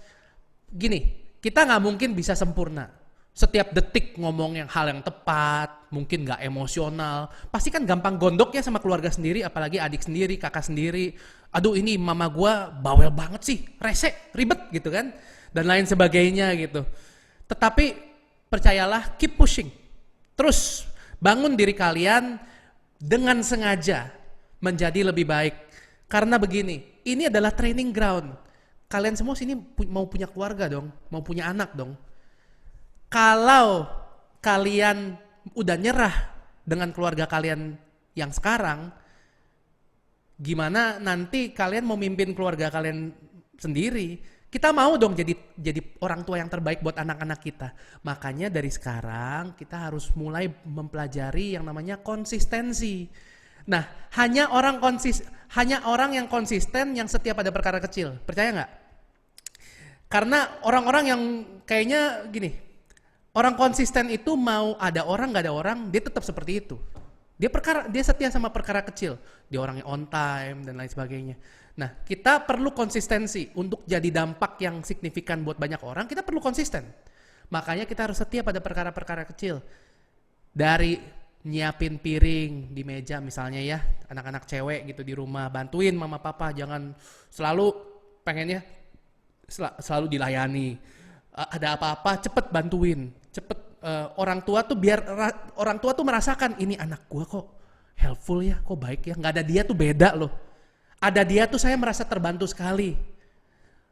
Gini, kita nggak mungkin bisa sempurna. Setiap detik ngomong hal yang tepat, mungkin nggak emosional. Pasti kan gampang gondok ya sama keluarga sendiri, apalagi adik sendiri, kakak sendiri. Aduh ini mama gua bawel banget sih, rese, ribet gitu kan. Dan lain sebagainya gitu. Tetapi percayalah, keep pushing. Terus bangun diri kalian dengan sengaja menjadi lebih baik. Karena begini, ini adalah training ground. Kalian semua sini mau punya keluarga dong, mau punya anak dong. Kalau kalian udah nyerah dengan keluarga kalian yang sekarang, gimana nanti kalian mau mimpin keluarga kalian sendiri? Kita mau dong jadi orang tua yang terbaik buat anak-anak kita. Makanya dari sekarang kita harus mulai mempelajari yang namanya konsistensi. Nah, hanya orang yang konsisten yang setia pada perkara kecil. Percaya nggak? Karena orang-orang yang kayaknya gini, orang konsisten itu mau ada orang nggak ada orang, dia tetap seperti itu. Dia setia sama perkara kecil. Dia orangnya on time dan lain sebagainya. Nah, kita perlu konsistensi untuk jadi dampak yang signifikan buat banyak orang. Kita perlu konsisten. Makanya kita harus setia pada perkara-perkara kecil. Dari nyiapin piring di meja misalnya ya, anak-anak cewek gitu di rumah, bantuin mama papa, jangan selalu pengennya selalu dilayani. Ada apa-apa cepet bantuin, cepet. Orang tua tuh biar orang tua tuh merasakan ini anak gua kok helpful ya, kok baik ya, nggak ada dia tuh beda loh. Ada dia tuh saya merasa terbantu sekali.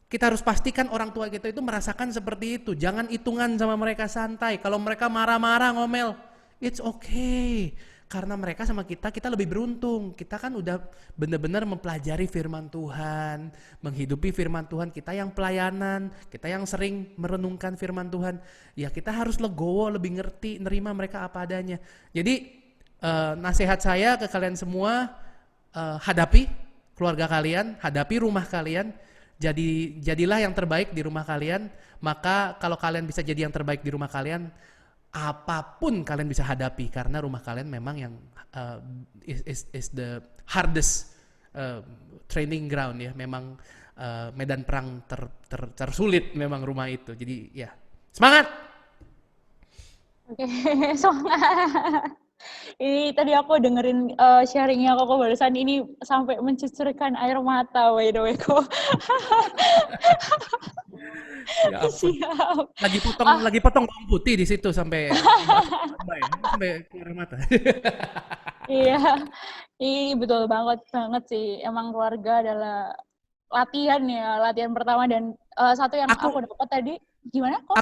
Kita harus pastikan orang tua kita itu merasakan seperti itu. Jangan hitungan sama mereka, santai. Kalau mereka marah-marah ngomel, it's okay. Karena mereka sama kita lebih beruntung. Kita kan udah benar-benar mempelajari firman Tuhan, menghidupi firman Tuhan. Kita yang pelayanan, kita yang sering merenungkan firman Tuhan. Ya kita harus legowo, lebih ngerti, nerima mereka apa adanya. Jadi nasihat saya ke kalian semua, hadapi keluarga kalian, hadapi rumah kalian. Jadilah yang terbaik di rumah kalian. Maka kalau kalian bisa jadi yang terbaik di rumah kalian, apapun kalian bisa hadapi, karena rumah kalian memang yang is the hardest training ground ya, memang medan perang tersulit memang rumah itu. Jadi ya semangat. Oke, semangat. Ini tadi aku dengerin sharingnya Koko barusan, ini sampai mencucurkan air mata by the way kok. Ya ampun. Siap. Lagi potong bawang putih di situ sampai keluar mata. Iya, ini betul banget sih. Emang keluarga adalah latihan ya, latihan pertama. Dan satu yang aku dapat tadi, gimana kok?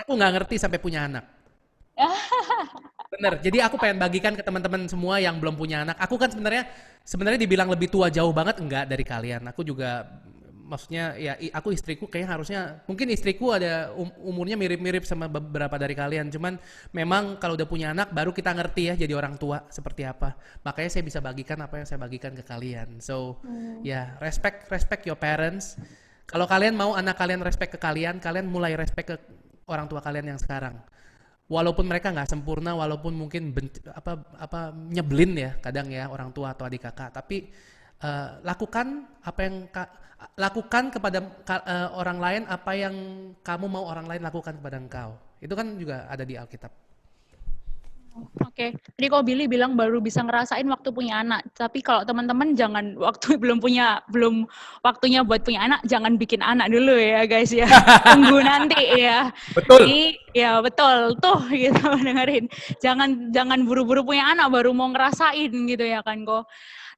Aku nggak ngerti sampai punya anak. Bener, jadi aku pengen bagikan ke teman-teman semua yang belum punya anak. Aku kan sebenarnya dibilang lebih tua jauh banget, enggak dari kalian. Aku juga, maksudnya ya aku istriku kayaknya harusnya, mungkin istriku ada umurnya mirip-mirip sama beberapa dari kalian. Cuman memang kalau udah punya anak baru kita ngerti ya jadi orang tua seperti apa. Makanya saya bisa bagikan apa yang saya bagikan ke kalian. So ya respect your parents. Kalau kalian mau anak kalian respect ke kalian mulai respect ke orang tua kalian yang sekarang. Walaupun mereka nggak sempurna, walaupun mungkin nyebelin ya kadang ya orang tua atau adik kakak, tapi lakukan kepada orang lain apa yang kamu mau orang lain lakukan kepada engkau. Itu kan juga ada di Alkitab. Oke, tadi kok Billy bilang baru bisa ngerasain waktu punya anak. Tapi kalau teman-teman jangan belum waktunya buat punya anak, jangan bikin anak dulu ya guys ya. Tunggu nanti ya. Betul. Jadi ya betul tuh gitu dengerin. Jangan buru-buru punya anak baru mau ngerasain gitu ya kan kok.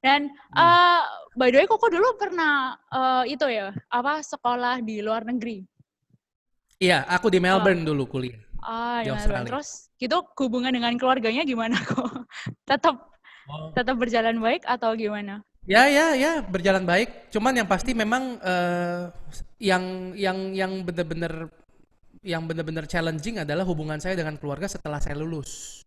Dan by the way Koko dulu pernah itu ya, sekolah di luar negeri. Iya, aku di Melbourne dulu kuliah. Di Melbourne. Terus gitu hubungan dengan keluarganya gimana kok? Tetap berjalan baik atau gimana? Ya, berjalan baik. Cuman yang pasti memang yang benar-benar challenging adalah hubungan saya dengan keluarga setelah saya lulus.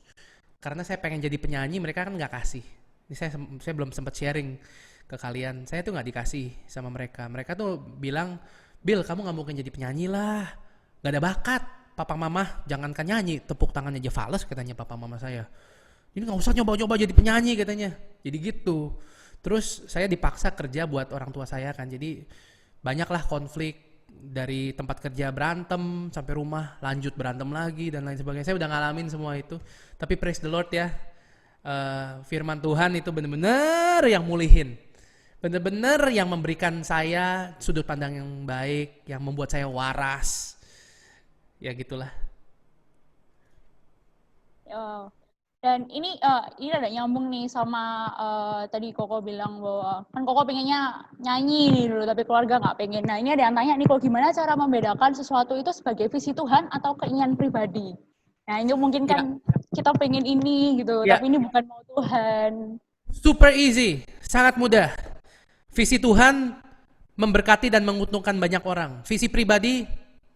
Karena saya pengen jadi penyanyi, mereka kan nggak kasih. Ini saya belum sempat sharing ke kalian. Saya tuh nggak dikasih sama mereka. Mereka tuh bilang, Bill kamu nggak mungkin jadi penyanyi lah, nggak ada bakat. Papa mama jangankan nyanyi, tepuk tangannya aja fales katanya papa mama saya. Ini nggak usah nyoba-nyoba jadi penyanyi katanya. Jadi gitu. Terus saya dipaksa kerja buat orang tua saya kan. Jadi banyaklah konflik, dari tempat kerja berantem sampai rumah lanjut berantem lagi dan lain sebagainya. Saya udah ngalamin semua itu. Tapi praise the Lord ya. Firman Tuhan itu benar-benar yang mulihin. Benar-benar yang memberikan saya sudut pandang yang baik, yang membuat saya waras. Ya gitulah. Dan ini ada nyambung nih sama tadi Koko bilang bahwa kan Koko pengennya nyanyi nih dulu tapi keluarga nggak pengen. Nah ini ada yang tanya nih kok gimana cara membedakan sesuatu itu sebagai visi Tuhan atau keinginan pribadi. Nah ini mungkin kan kita pengen ini gitu tapi ini bukan mau Tuhan. Super easy, sangat mudah. Visi Tuhan memberkati dan menguntungkan banyak orang. Visi pribadi,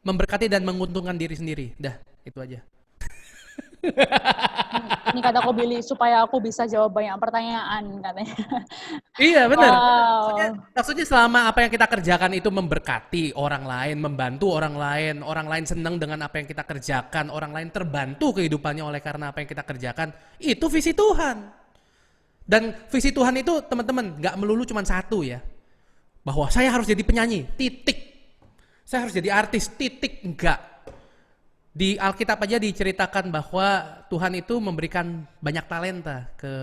memberkati dan menguntungkan diri sendiri. Dah, itu aja. Ini kata Ko Billy supaya aku bisa jawab banyak pertanyaan katanya. Iya benar. Wow. Maksudnya selama apa yang kita kerjakan itu memberkati orang lain, membantu orang lain senang dengan apa yang kita kerjakan, orang lain terbantu kehidupannya oleh karena apa yang kita kerjakan, itu visi Tuhan. Dan visi Tuhan itu teman-teman nggak melulu cuma satu ya, bahwa saya harus jadi penyanyi, titik. Saya harus jadi artis, titik, enggak. Di Alkitab aja diceritakan bahwa Tuhan itu memberikan banyak talenta ke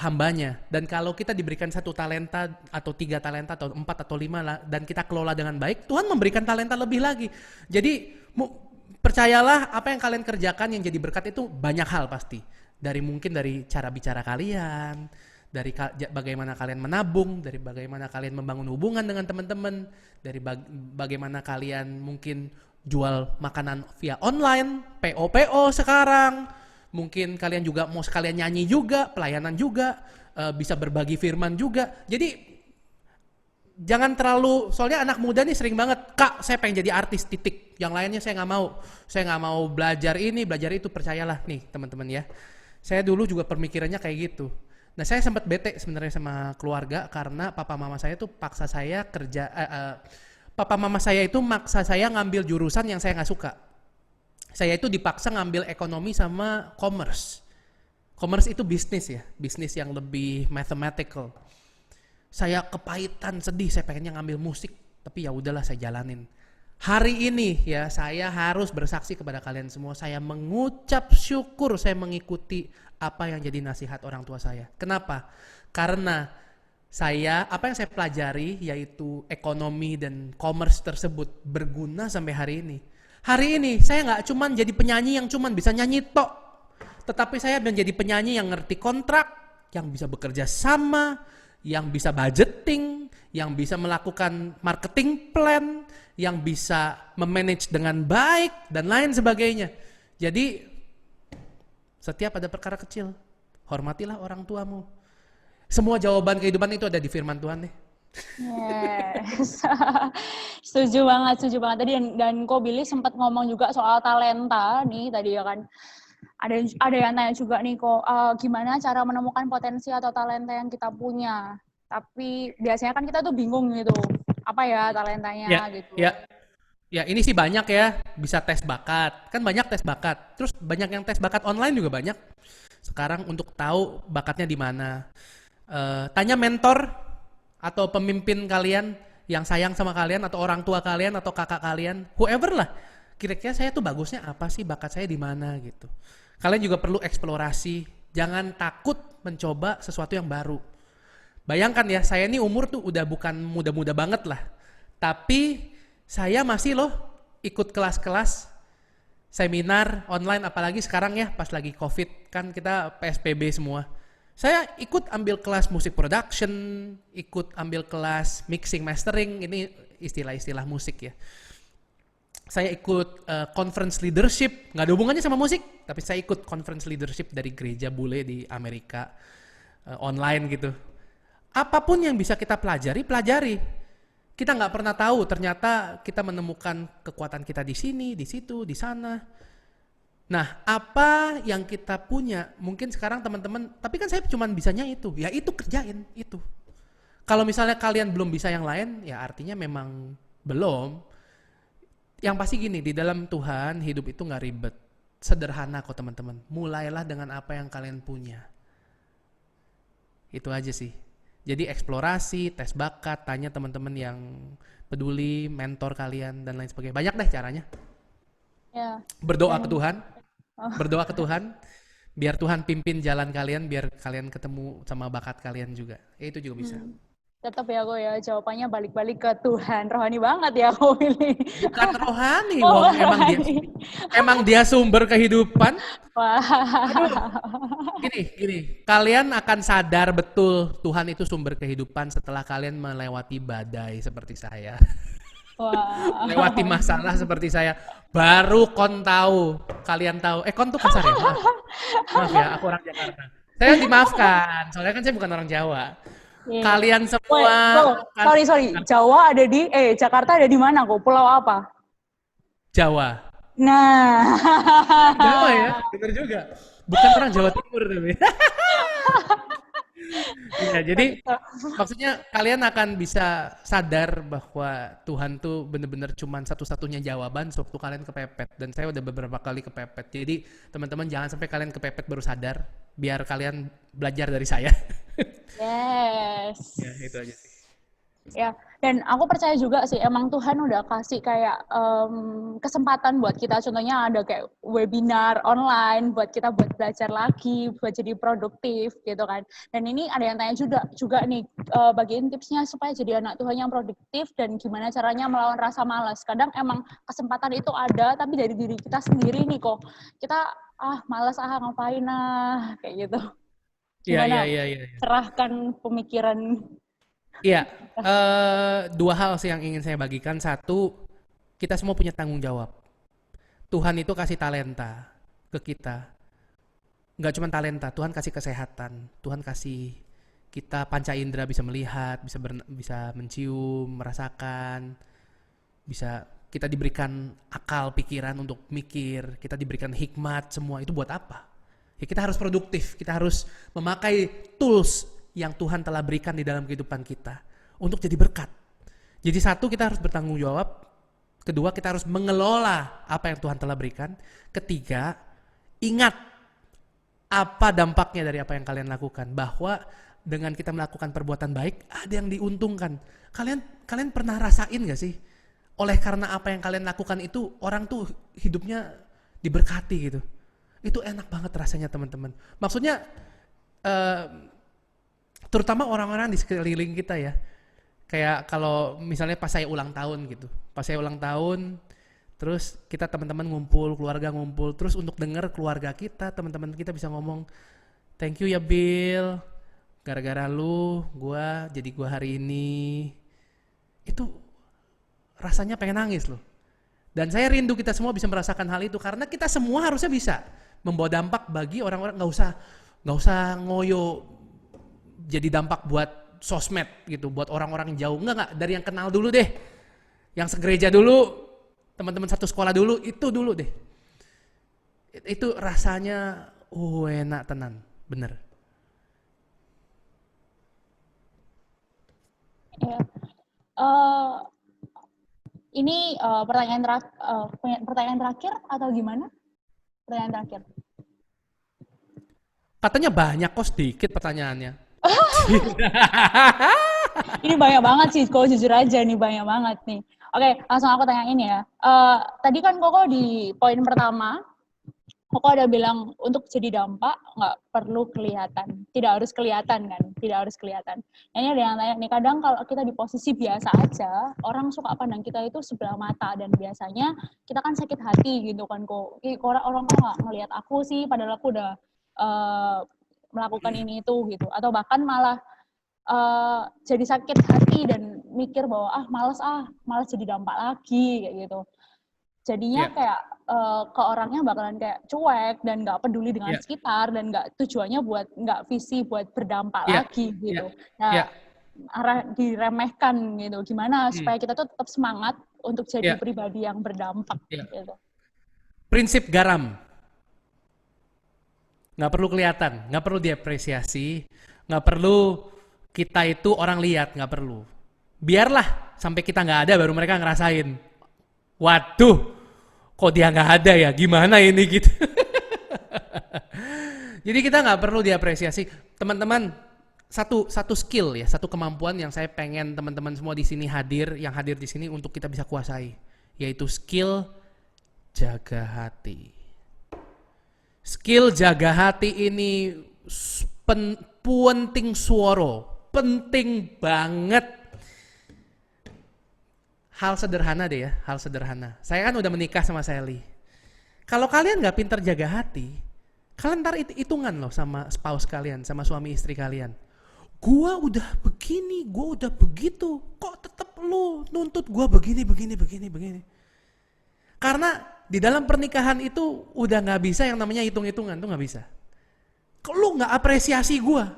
hambanya, dan kalau kita diberikan 1 talenta atau 3 talenta atau 4 atau 5 lah, dan kita kelola dengan baik, Tuhan memberikan talenta lebih lagi. Jadi percayalah, apa yang kalian kerjakan yang jadi berkat itu banyak hal pasti. Mungkin dari cara bicara kalian, dari bagaimana kalian menabung, dari bagaimana kalian membangun hubungan dengan teman-teman, dari bagaimana kalian mungkin jual makanan via online, PO sekarang. Mungkin kalian juga mau sekalian nyanyi juga, pelayanan juga, bisa berbagi firman juga. Jadi jangan terlalu, soalnya anak muda nih sering banget, Kak saya pengen jadi artis, titik. Yang lainnya saya nggak mau belajar ini, belajar itu. Percayalah nih teman-teman ya. Saya dulu juga pemikirannya kayak gitu. Nah saya sempat bete sebenarnya sama keluarga karena papa mama saya tuh paksa saya Papa mama saya itu maksa saya ngambil jurusan yang saya nggak suka. Saya itu dipaksa ngambil ekonomi sama commerce. Commerce itu bisnis ya, bisnis yang lebih mathematical. Saya kepahitan, sedih, saya pengennya ngambil musik, tapi ya udahlah saya jalanin. Hari ini ya saya harus bersaksi kepada kalian semua, saya mengucap syukur saya mengikuti apa yang jadi nasihat orang tua saya. Kenapa? Karena apa yang saya pelajari yaitu ekonomi dan commerce tersebut berguna sampai hari ini. Hari ini saya nggak cuman jadi penyanyi yang cuman bisa nyanyi tok, tetapi saya menjadi penyanyi yang ngerti kontrak, yang bisa bekerja sama, yang bisa budgeting, yang bisa melakukan marketing plan, yang bisa memanage dengan baik dan lain sebagainya. Jadi setiap ada perkara kecil, hormatilah orang tuamu. Semua jawaban kehidupan itu ada di firman Tuhan nih. Yes. Setuju banget tadi, dan Ko Billy sempat ngomong juga soal talenta nih tadi ya kan. Ada yang tanya juga nih kok, gimana cara menemukan potensi atau talenta yang kita punya. Tapi biasanya kan kita tuh bingung gitu, apa ya talentanya gitu. Ya ini sih banyak ya, bisa tes bakat. Kan banyak tes bakat. Terus banyak yang tes bakat online juga banyak. Sekarang untuk tahu bakatnya di mana. Tanya mentor atau pemimpin kalian yang sayang sama kalian, atau orang tua kalian atau kakak kalian, whoever lah. Kira-kira saya tuh bagusnya apa sih, bakat saya di mana gitu. Kalian juga perlu eksplorasi, jangan takut mencoba sesuatu yang baru. Bayangkan ya, saya ini umur tuh udah bukan muda-muda banget lah. Tapi saya masih loh ikut kelas-kelas seminar online, apalagi sekarang ya pas lagi COVID kan kita PSBB semua. Saya ikut ambil kelas musik production, ikut ambil kelas mixing mastering, ini istilah-istilah musik ya. Saya ikut conference leadership, nggak ada hubungannya sama musik, tapi saya ikut conference leadership dari gereja bule di Amerika, online gitu. Apapun yang bisa kita pelajari. Kita nggak pernah tahu, ternyata kita menemukan kekuatan kita di sini, di situ, di sana. Nah, apa yang kita punya, mungkin sekarang teman-teman, tapi kan saya cuma bisanya itu, ya itu kerjain, itu. Kalau misalnya kalian belum bisa yang lain, ya artinya memang belum. Yang pasti gini, di dalam Tuhan hidup itu gak ribet, sederhana kok teman-teman. Mulailah dengan apa yang kalian punya. Itu aja sih. Jadi eksplorasi, tes bakat, tanya teman-teman yang peduli, mentor kalian, dan lain sebagainya. Banyak deh caranya. Ya. Berdoa ke Tuhan, biar Tuhan pimpin jalan kalian, biar kalian ketemu sama bakat kalian juga. Itu juga bisa. Tetap ya kok ya, jawabannya balik-balik ke Tuhan. Rohani banget ya kok ini. Bukan rohani, emang dia sumber kehidupan. Wah. Gini, kalian akan sadar betul Tuhan itu sumber kehidupan setelah kalian melewati badai seperti saya. Wah. Melewati masalah seperti saya, baru kalian tahu. Kon tuh kasar ya, maaf ya, aku orang Jakarta. Saya dimaafkan, soalnya kan saya bukan orang Jawa. Iya. Kalian Wait, semua sorry. Jakarta ada di mana kok? Pulau apa? Jawa. Nah. Jawa ya, bener juga. Bukan orang Jawa Timur tapi. Iya, jadi maksudnya kalian akan bisa sadar bahwa Tuhan tuh bener-bener cuman satu-satunya jawaban sewaktu kalian kepepet. Dan saya udah beberapa kali kepepet. Jadi teman-teman jangan sampai kalian kepepet baru sadar, biar kalian belajar dari saya. Yes. Ya, itu aja sih. Ya, dan aku percaya juga sih emang Tuhan udah kasih kayak kesempatan buat kita, contohnya ada kayak webinar online buat kita buat belajar lagi, buat jadi produktif gitu kan. Dan ini ada yang tanya juga nih, bagiin tipsnya supaya jadi anak Tuhan yang produktif dan gimana caranya melawan rasa malas. Kadang emang kesempatan itu ada, tapi dari diri kita sendiri nih kok, kita malas ngapain kayak gitu. Gimana Iya. cerahkan pemikiran. Iya, dua hal sih yang ingin saya bagikan. Satu, kita semua punya tanggung jawab. Tuhan itu kasih talenta ke kita. Nggak cuma talenta, Tuhan kasih kesehatan. Tuhan kasih kita panca indera, bisa melihat, bisa mencium, merasakan. Bisa kita diberikan akal pikiran untuk mikir, kita diberikan hikmat, semua itu buat apa? Ya kita harus produktif, kita harus memakai tools yang Tuhan telah berikan di dalam kehidupan kita untuk jadi berkat. Jadi satu, kita harus bertanggung jawab. Kedua, kita harus mengelola apa yang Tuhan telah berikan. Ketiga, ingat apa dampaknya dari apa yang kalian lakukan. Bahwa dengan kita melakukan perbuatan baik, ada yang diuntungkan. Kalian pernah rasain gak sih? Oleh karena apa yang kalian lakukan itu, orang tuh hidupnya diberkati gitu. Itu enak banget rasanya teman-teman. Maksudnya, terutama orang-orang di sekeliling kita ya. Kayak kalau misalnya pas saya ulang tahun gitu. Pas saya ulang tahun, terus kita teman-teman ngumpul, keluarga ngumpul. Terus untuk dengar keluarga kita, teman-teman kita bisa ngomong, thank you ya Bill, gara-gara lu, gua hari ini. Itu rasanya pengen nangis loh. Dan saya rindu kita semua bisa merasakan hal itu. Karena kita semua harusnya bisa membawa dampak bagi orang-orang. Nggak usah ngoyo jadi dampak buat sosmed gitu, buat orang-orang yang jauh. Enggak, dari yang kenal dulu deh. Yang segereja dulu, teman-teman satu sekolah dulu, itu dulu deh. Itu rasanya enak tenan, bener. Ya. Ini pertanyaan terakhir atau gimana? Pertanyaan terakhir. Katanya banyak kok, sedikit pertanyaannya. Ini banyak banget sih, Koko jujur aja nih banyak banget nih. Oke, langsung aku tanyain ya. Tadi kan Koko di poin pertama, Koko ada bilang untuk jadi dampak nggak perlu kelihatan, tidak harus kelihatan kan, tidak harus kelihatan. Ini ada yang tanya nih, kadang kalau kita di posisi biasa aja, orang suka pandang kita itu sebelah mata dan biasanya kita kan sakit hati gitu kan kok. Orang kok nggak ngelihat aku sih, padahal aku udah melakukan ini itu gitu, atau bahkan malah jadi sakit hati dan mikir bahwa malas jadi dampak lagi kayak gitu. Jadinya kayak ke orangnya bakalan kayak cuek dan nggak peduli dengan sekitar dan nggak visi buat berdampak lagi gitu. Nah, arah diremehkan gitu. Gimana supaya kita tuh tetap semangat untuk jadi pribadi yang berdampak gitu. Prinsip garam. Nggak perlu kelihatan, nggak perlu diapresiasi, nggak perlu kita itu orang lihat, nggak perlu. Biarlah sampai kita nggak ada baru mereka ngerasain. Waduh, kok dia nggak ada ya? Gimana ini gitu? Jadi kita nggak perlu diapresiasi. Teman-teman, satu skill ya, satu kemampuan yang saya pengen teman-teman semua di sini yang hadir di sini untuk kita bisa kuasai, yaitu skill jaga hati. Skill jaga hati ini penting penting banget. Hal sederhana deh ya, hal sederhana. Saya kan udah menikah sama Sally. Kalau kalian nggak pintar jaga hati, kalian ntar hitungan loh sama spouse kalian, sama suami istri kalian. Gua udah begini, gua udah begitu, kok tetep lu nuntut gua begini. Karena di dalam pernikahan itu udah nggak bisa yang namanya hitung-hitungan, tuh nggak bisa. Kalau lu nggak apresiasi gua,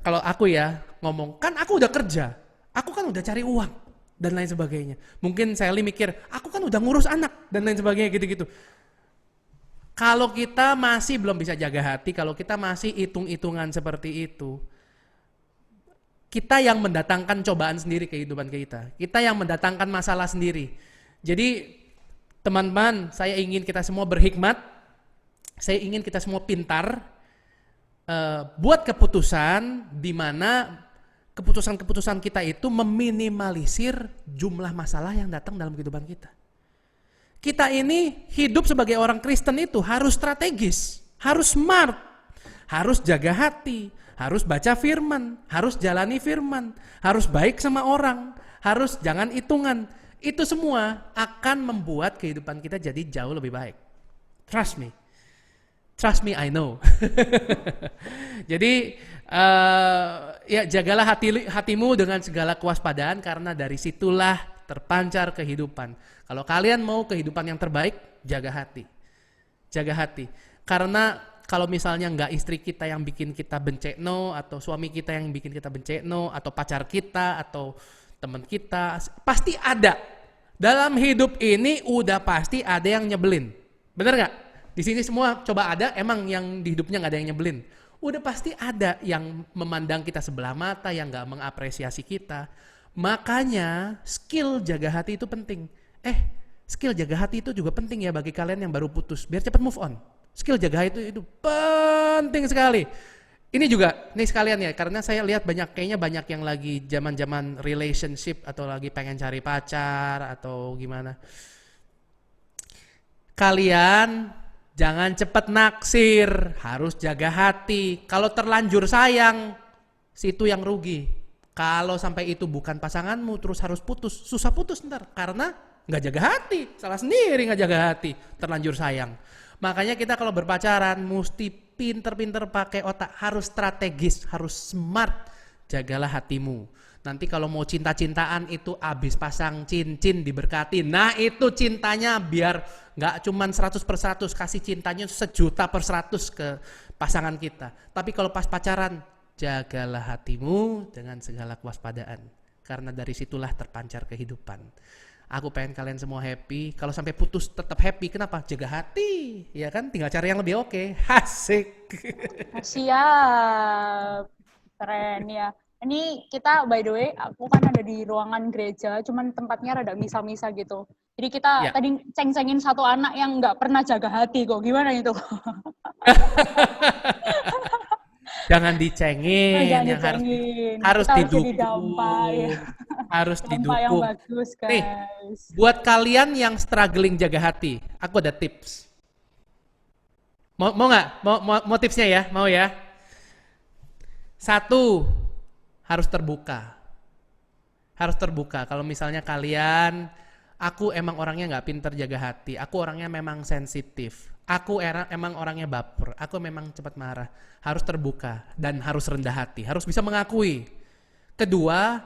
kalau aku ya ngomong, kan aku udah kerja, aku kan udah cari uang dan lain sebagainya. Mungkin Sally mikir, aku kan udah ngurus anak dan lain sebagainya gitu-gitu. Kalau kita masih belum bisa jaga hati, kalau kita masih hitung-hitungan seperti itu, kita yang mendatangkan cobaan sendiri kehidupan kita. Kita yang mendatangkan masalah sendiri. Jadi teman-teman, saya ingin kita semua berhikmat, saya ingin kita semua pintar, buat keputusan di mana keputusan-keputusan kita itu meminimalisir jumlah masalah yang datang dalam kehidupan kita. Kita ini hidup sebagai orang Kristen itu harus strategis, harus smart, harus jaga hati, harus baca firman, harus jalani firman, harus baik sama orang, harus jangan hitungan. Itu semua akan membuat kehidupan kita jadi jauh lebih baik. Trust me. Trust me, I know. Jadi ya jagalah hatimu dengan segala kewaspadaan karena dari situlah terpancar kehidupan. Kalau kalian mau kehidupan yang terbaik, jaga hati. Jaga hati. Karena kalau misalnya nggak istri kita yang bikin kita bencekno, atau suami kita yang bikin kita bencekno, atau pacar kita, atau teman kita, pasti ada. Dalam hidup ini udah pasti ada yang nyebelin. Bener nggak? Di sini semua coba ada, emang yang di hidupnya nggak ada yang nyebelin. Udah pasti ada yang memandang kita sebelah mata, yang nggak mengapresiasi kita. Makanya skill jaga hati itu penting. Skill jaga hati itu juga penting ya bagi kalian yang baru putus, biar cepat move on. Skill jaga hati itu penting sekali. Ini juga, nih sekalian ya, karena saya lihat kayaknya banyak yang lagi zaman-zaman relationship atau lagi pengen cari pacar atau gimana. Kalian jangan cepat naksir, harus jaga hati. Kalau terlanjur sayang, situ yang rugi. Kalau sampai itu bukan pasanganmu, terus harus putus, susah putus ntar. Karena nggak jaga hati, salah sendiri nggak jaga hati, terlanjur sayang. Makanya kita kalau berpacaran mesti pinter-pinter pakai otak, harus strategis, harus smart. Jagalah hatimu. Nanti kalau mau cinta-cintaan itu abis pasang cincin diberkati. Nah itu cintanya biar nggak cuman 100/100, kasih cintanya 1.000.000/100 ke pasangan kita. Tapi kalau pas pacaran, jagalah hatimu dengan segala kewaspadaan. Karena dari situlah terpancar kehidupan. Aku pengen kalian semua happy. Kalau sampai putus tetap happy. Kenapa? Jaga hati. Ya kan? Tinggal cari yang lebih oke. Asik. Siap. Keren ya. Ini kita by the way, aku kan ada di ruangan gereja, cuman tempatnya rada misa-misa gitu. Jadi kita tadi ceng-cengin satu anak yang nggak pernah jaga hati kok. Gimana itu? Jangan dicengin, jangan yang dicengin. harus didukung. Jadi dampak, ya. Harus Dampak didukung. yang bagus, guys. Nih, buat kalian yang struggling jaga hati, aku ada tips. Mau nggak? Mau tipsnya ya? Mau ya? 1, harus terbuka. Harus terbuka. Kalau misalnya kalian, aku emang orangnya nggak pinter jaga hati. Aku orangnya memang sensitif. Aku emang orangnya baper. Aku memang cepat marah. Harus terbuka dan harus rendah hati. Harus bisa mengakui. Kedua,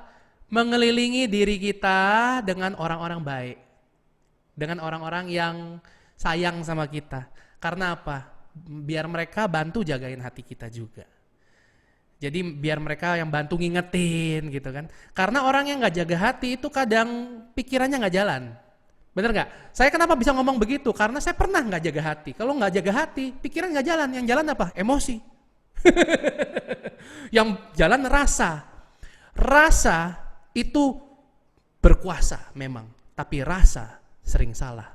mengelilingi diri kita dengan orang-orang baik. Dengan orang-orang yang sayang sama kita. Karena apa? Biar mereka bantu jagain hati kita juga. Jadi biar mereka yang bantu ngingetin gitu kan. Karena orang yang gak jaga hati itu kadang pikirannya gak jalan. Bener gak? Saya kenapa bisa ngomong begitu? Karena saya pernah gak jaga hati. Kalau gak jaga hati, pikiran gak jalan. Yang jalan apa? Emosi. Yang jalan rasa. Rasa itu berkuasa memang. Tapi rasa sering salah.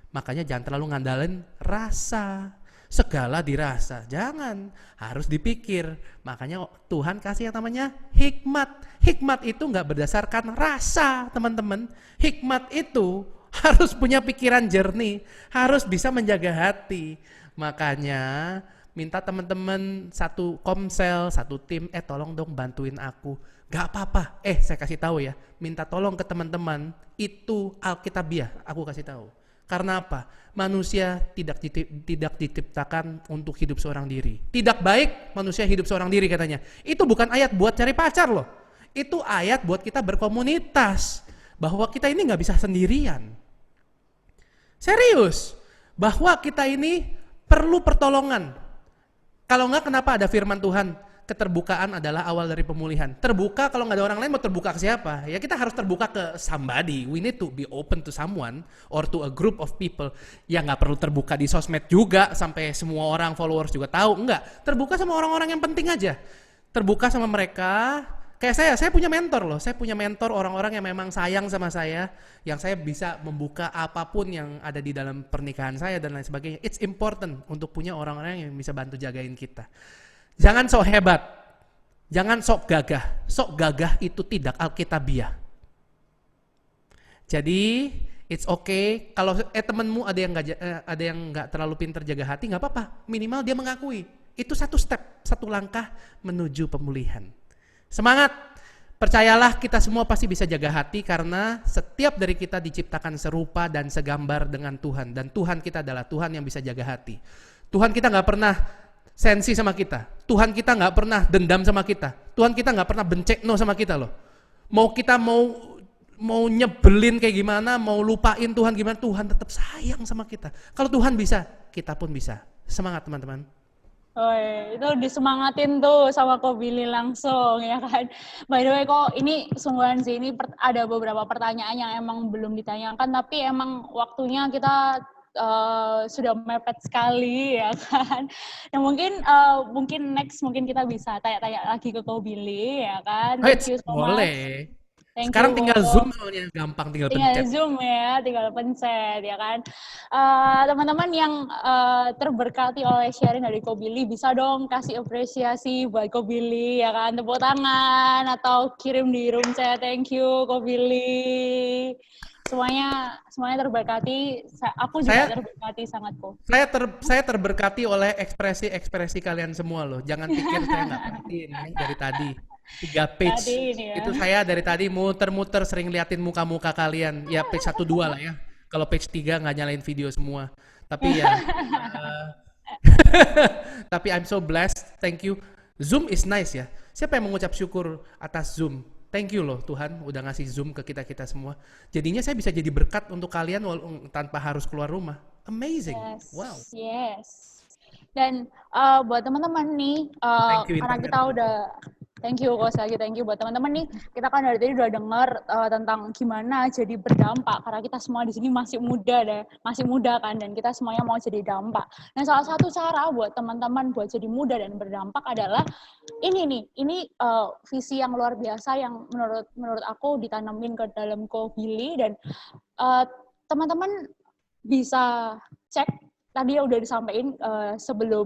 Makanya jangan terlalu ngandalin rasa. Segala dirasa, jangan, harus dipikir. Makanya Tuhan kasih yang namanya hikmat. Hikmat itu nggak berdasarkan rasa, teman-teman. Hikmat itu harus punya pikiran jernih, harus bisa menjaga hati. Makanya minta teman-teman satu komsel, satu tim, tolong dong bantuin aku. Gak apa-apa, saya kasih tahu ya, minta tolong ke teman-teman, itu Alkitabiah, aku kasih tahu. Karena apa? Manusia tidak diciptakan untuk hidup seorang diri. Tidak baik manusia hidup seorang diri katanya. Itu bukan ayat buat cari pacar loh. Itu ayat buat kita berkomunitas. Bahwa kita ini gak bisa sendirian. Serius. Bahwa kita ini perlu pertolongan. Kalau enggak kenapa ada firman Tuhan? keterbukaan adalah awal dari pemulihan. Terbuka, kalau nggak ada orang lain mau terbuka ke siapa? Ya kita harus terbuka ke somebody. We need to be open to someone or to a group of people. Ya nggak perlu terbuka di sosmed juga sampai semua orang followers juga tahu. Enggak, terbuka sama orang-orang yang penting aja. Terbuka sama mereka. Kayak saya punya mentor loh. Saya punya mentor orang-orang yang memang sayang sama saya, yang saya bisa membuka apapun yang ada di dalam pernikahan saya dan lain sebagainya. It's important untuk punya orang-orang yang bisa bantu jagain kita. Jangan sok hebat, jangan sok gagah. Sok gagah itu tidak alkitabiah. Jadi it's okay kalau temenmu ada yang nggak terlalu pintar jaga hati, nggak apa-apa. Minimal dia mengakui. Itu satu step, satu langkah menuju pemulihan. Semangat, percayalah kita semua pasti bisa jaga hati karena setiap dari kita diciptakan serupa dan segambar dengan Tuhan. Dan Tuhan kita adalah Tuhan yang bisa jaga hati. Tuhan kita nggak pernah sensi sama kita. Tuhan kita nggak pernah dendam sama kita. Tuhan kita nggak pernah bencekno sama kita loh. Mau kita mau nyebelin kayak gimana, mau lupain Tuhan gimana, Tuhan tetap sayang sama kita. Kalau Tuhan bisa, kita pun bisa. Semangat teman-teman. Oh, itu disemangatin tuh sama Ko Billy langsung ya kan. By the way kok ini sungguhan sih, ini ada beberapa pertanyaan yang emang belum ditanyakan tapi emang waktunya kita sudah mepet sekali ya kan. Nah mungkin next kita bisa tanya-tanya lagi ke Ko Billy ya kan. Thank you so much. Boleh. Thank Sekarang you, tinggal Ko. Zoom soalnya gampang, tinggal pencet. Zoom ya, tinggal pencet ya kan. Teman-teman yang terberkati oleh sharing dari Ko Billy bisa dong kasih apresiasi buat Ko Billy ya kan, tepuk tangan atau kirim di room chat. Thank you Ko Billy. Semuanya terberkati. Aku juga terberkati sangat kok. Saya terberkati oleh ekspresi kalian semua loh. Jangan pikir saya nggak perhatiin dari tadi. 3 page Ya. itu saya dari tadi muter-muter sering liatin muka-muka kalian. Ya page 1-2 lah ya. Kalau page 3 nggak nyalain video semua. Tapi ya tapi I'm so blessed. Thank you. Zoom is nice ya. Siapa yang mengucap syukur atas Zoom? Thank you loh Tuhan udah ngasih Zoom ke kita semua. Jadinya saya bisa jadi berkat untuk kalian tanpa harus keluar rumah. Amazing. Yes. Wow. Yes. Dan buat teman-teman nih, karena kita udah thank you Kos lagi, thank you buat teman-teman nih. Kita kan dari tadi udah denger tentang gimana jadi berdampak karena kita semua di sini masih muda kan dan kita semuanya mau jadi dampak. Nah, salah satu cara buat teman-teman buat jadi muda dan berdampak adalah ini visi yang luar biasa yang menurut aku ditanamin ke dalam Ko Billy dan teman-teman bisa cek. Tadi udah disampaikan sebelum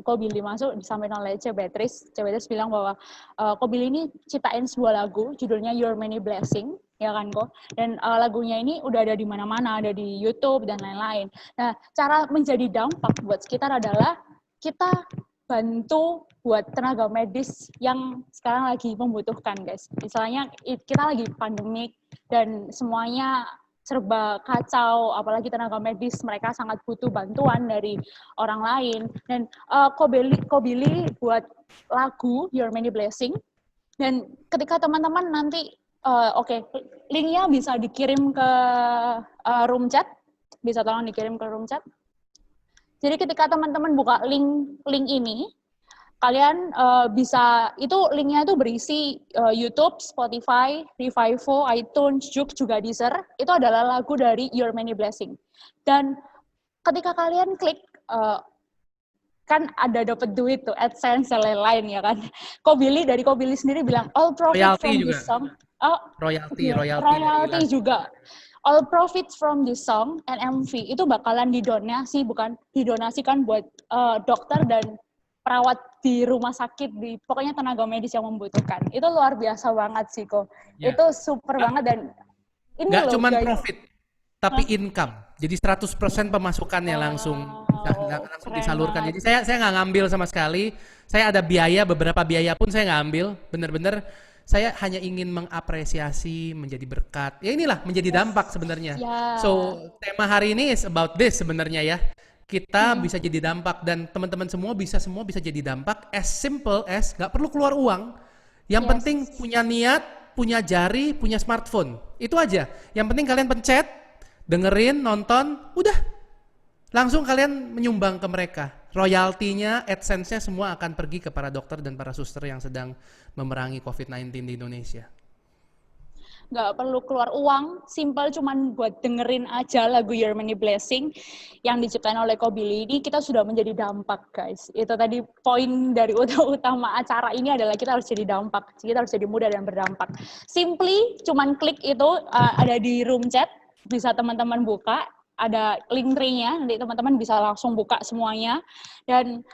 Ko Billy masuk, disampaikan oleh C. Beatrice. C. Beatrice bilang bahwa Ko Billy ini ciptain sebuah lagu, judulnya Your Many Blessing, ya kan Ko? Dan lagunya ini udah ada di mana-mana, ada di YouTube dan lain-lain. Nah, cara menjadi dampak buat sekitar adalah kita bantu buat tenaga medis yang sekarang lagi membutuhkan, guys. Misalnya kita lagi pandemik dan semuanya serba kacau, apalagi tenaga medis, mereka sangat butuh bantuan dari orang lain. Dan Ko Billy buat lagu Your Many Blessing, dan ketika teman-teman nanti, linknya bisa dikirim ke room chat, bisa tolong dikirim ke room chat. Jadi ketika teman-teman buka link ini, kalian bisa, itu linknya itu berisi YouTube, Spotify, Revivo, iTunes, Joox, juga Deezer. Itu adalah lagu dari Your Many Blessing. Dan ketika kalian klik, kan ada dapat duit tuh, AdSense dan lain-lain ya kan. Dari Ko Billy sendiri bilang, all profit Royalty from juga. this song. Royalty juga. All profits from this song and MV itu bakalan didonasikan buat dokter dan perawat di rumah sakit, pokoknya tenaga medis yang membutuhkan. Itu luar biasa banget sih kok. Ya. Itu super banget dan ini nggak loh cuma guys. profit, tapi income. Jadi 100% pemasukannya langsung disalurkan. Banget. Jadi saya nggak ngambil sama sekali. Saya ada beberapa biaya pun saya nggak ambil. Bener-bener saya hanya ingin mengapresiasi, menjadi berkat. Ya inilah menjadi dampak sebenarnya. Yeah. So tema hari ini is about this sebenarnya ya. Kita bisa jadi dampak dan teman-teman semua bisa jadi dampak as simple as nggak perlu keluar uang. Yang penting punya niat, punya jari, punya smartphone. Itu aja. Yang penting kalian pencet, dengerin, nonton, udah. Langsung kalian menyumbang ke mereka. royaltinya, AdSense-nya semua akan pergi ke para dokter dan para suster yang sedang memerangi COVID-19 di Indonesia. Nggak perlu keluar uang, simple cuman buat dengerin aja lagu Your Many Blessing yang diciptakan oleh Ko Billy ini, kita sudah menjadi dampak, guys. Itu tadi poin dari utama acara ini adalah kita harus jadi dampak, kita harus jadi muda dan berdampak. Simply cuman klik itu, ada di room chat, bisa teman-teman buka, ada link tree-nya, nanti teman-teman bisa langsung buka semuanya. Dan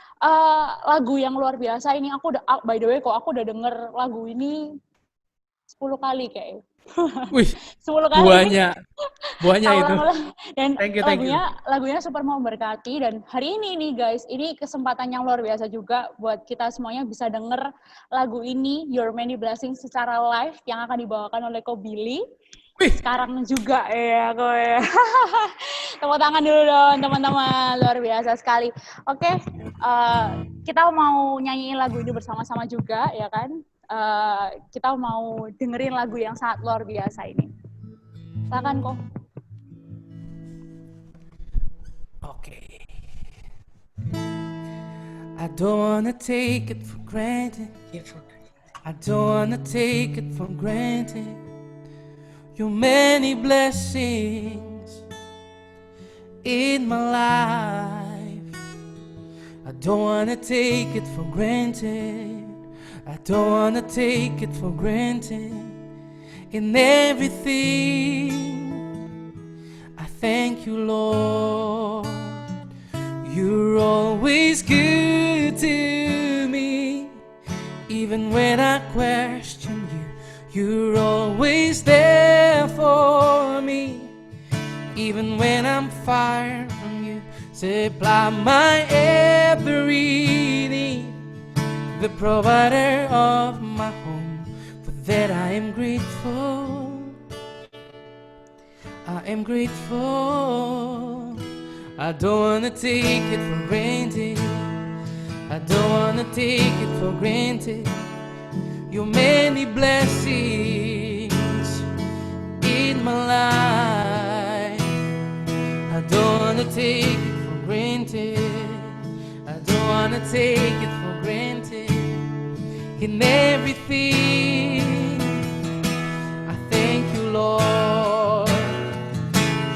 lagu yang luar biasa ini, by the way kok aku udah denger lagu ini 10 kali kayak. Wih, 10 kali. buahnya itu. Dan Thank you. lagunya super memberkati, dan hari ini nih guys, ini kesempatan yang luar biasa juga buat kita semuanya bisa denger lagu ini Your Many Blessings secara live yang akan dibawakan oleh Ko Billy. Sekarang juga ya kok ya. Tepuk tangan dulu dong teman-teman, luar biasa sekali. Oke, kita mau nyanyiin lagu ini bersama-sama juga ya kan. Kita mau dengerin lagu yang sangat luar biasa ini. Silakan kok. Oke. I don't wanna take it for granted. I don't wanna take it for granted. Your many blessings in my life. I don't wanna take it for granted. I don't wanna take it for granted. In everything, I thank you, Lord. You're always good to me. Even when I question you, you're always there for me. Even when I'm far from you, supply my every need. The provider of my home, for that I am grateful. I am grateful. I don't wanna take it for granted. I don't wanna take it for granted. Your many blessings in my life. I don't wanna take it for granted. I don't wanna take it for granted. In everything, I thank you, Lord.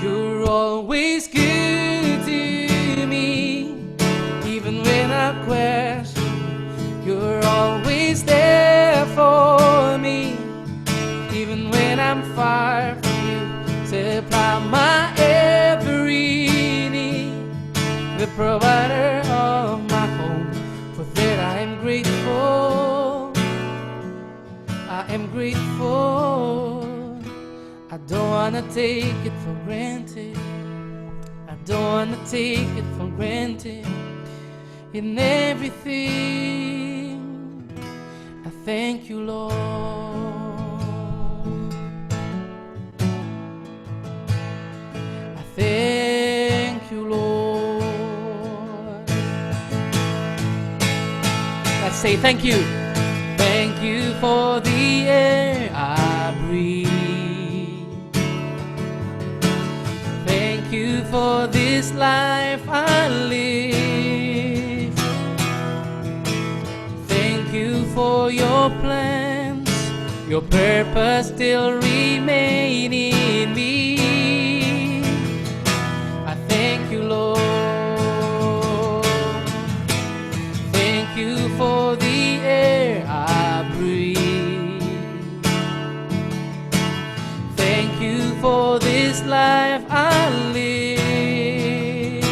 You're always good to me. Even when I question, you're always there for me. Even when I'm far from you, supply my every need. The provider of my home, for that I am grateful. I am grateful. I don't wanna take it for granted. I don't wanna take it for granted. In everything, I thank you, Lord. I thank you, Lord. Let's say thank you. Thank you for the air I breathe. Thank you for this life I live. Thank you for your plans, your purpose still remain in me. I thank you, Lord. Thank you for the air I breathe. Thank you for this life I live.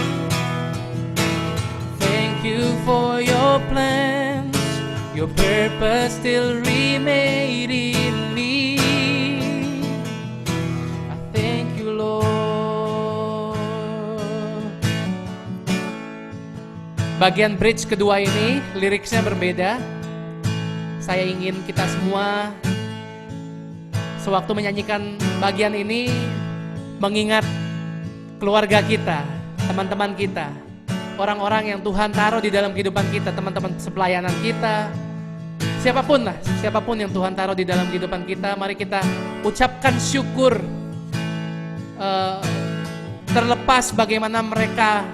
Thank you for your plans, your purpose still remain in me. I thank you, Lord. Bagian bridge kedua ini, liriknya berbeda. Saya ingin kita semua sewaktu menyanyikan bagian ini mengingat keluarga kita, teman-teman kita, orang-orang yang Tuhan taruh di dalam kehidupan kita, teman-teman sepelayanan kita, siapapun lah, siapapun yang Tuhan taruh di dalam kehidupan kita, mari kita ucapkan syukur. Terlepas bagaimana mereka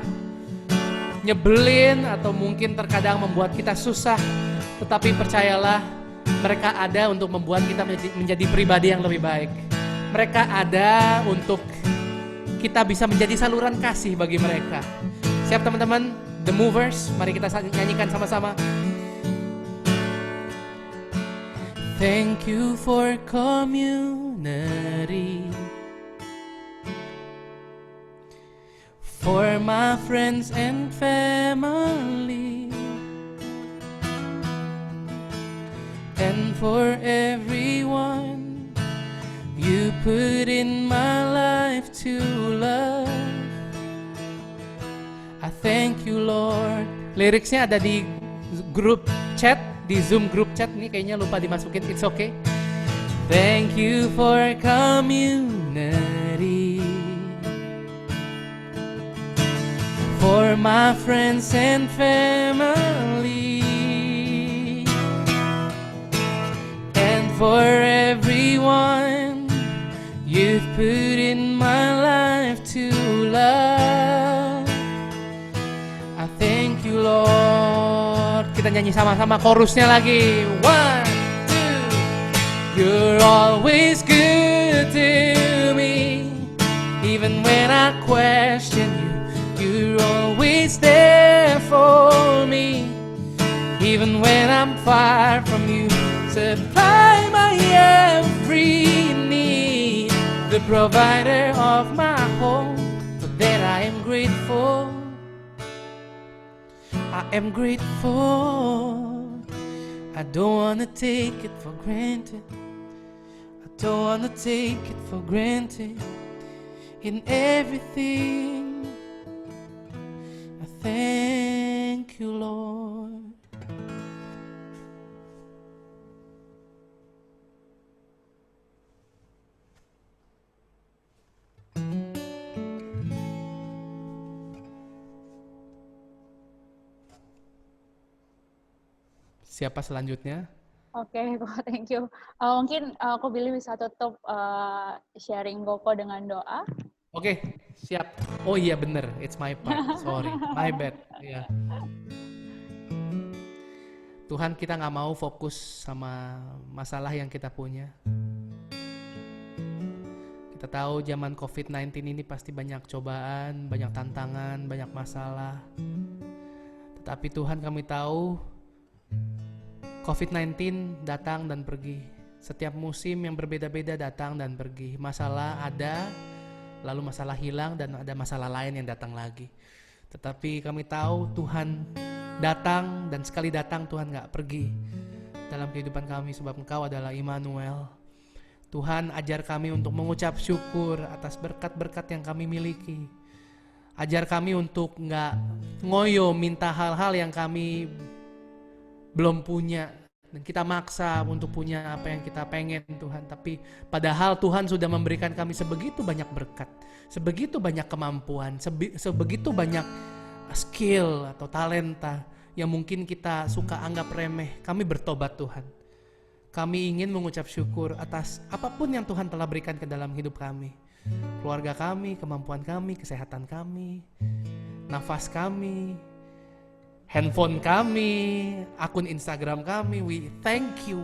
nyebelin atau mungkin terkadang membuat kita susah. Tetapi percayalah, mereka ada untuk membuat kita menjadi pribadi yang lebih baik. Mereka ada untuk kita bisa menjadi saluran kasih bagi mereka. Siap teman-teman? The Movers, mari kita nyanyikan sama-sama. Thank you for community, for my friends and family, and for everyone you put in my life to love. I thank you Lord. Liriknya ada di grup chat, di Zoom group chat. Ini kayaknya lupa dimasukin, it's okay. Thank you for community, for my friends and family, and for everyone you've put in my life to love. I thank you Lord. Kita nyanyi sama-sama chorusnya lagi. 1, 2. You're always good to me, even when I question you. You're always there for me, even when I'm far from you. Supply my every need, the provider of my home. For that I am grateful. I am grateful. I don't wanna take it for granted. I don't wanna take it for granted. In everything, I thank you, Lord. Siapa selanjutnya? Oke, Koko, thank you. Mungkin aku Billy bisa tutup sharing Koko dengan doa. Oke, siap. Oh iya bener, it's my part. Sorry, my bad. Ya. Tuhan, kita nggak mau fokus sama masalah yang kita punya. Kita tahu zaman COVID-19 ini pasti banyak cobaan, banyak tantangan, banyak masalah. Tetapi Tuhan, kami tahu COVID-19 datang dan pergi. Setiap musim yang berbeda-beda datang dan pergi. Masalah ada, lalu masalah hilang, dan ada masalah lain yang datang lagi. Tetapi kami tahu Tuhan datang, dan sekali datang Tuhan gak pergi dalam kehidupan kami, sebab Engkau adalah Immanuel. Tuhan, ajar kami untuk mengucap syukur atas berkat-berkat yang kami miliki. Ajar kami untuk gak ngoyo minta hal-hal yang kami belum punya, dan kita maksa untuk punya apa yang kita pengen, Tuhan. Tapi padahal Tuhan sudah memberikan kami sebegitu banyak berkat, sebegitu banyak kemampuan, sebegitu banyak skill atau talenta yang mungkin kita suka anggap remeh. Kami bertobat, Tuhan. Kami ingin mengucap syukur atas apapun yang Tuhan telah berikan ke dalam hidup kami. Keluarga kami, kemampuan kami, kesehatan kami, nafas kami, handphone kami, akun Instagram kami. We thank you.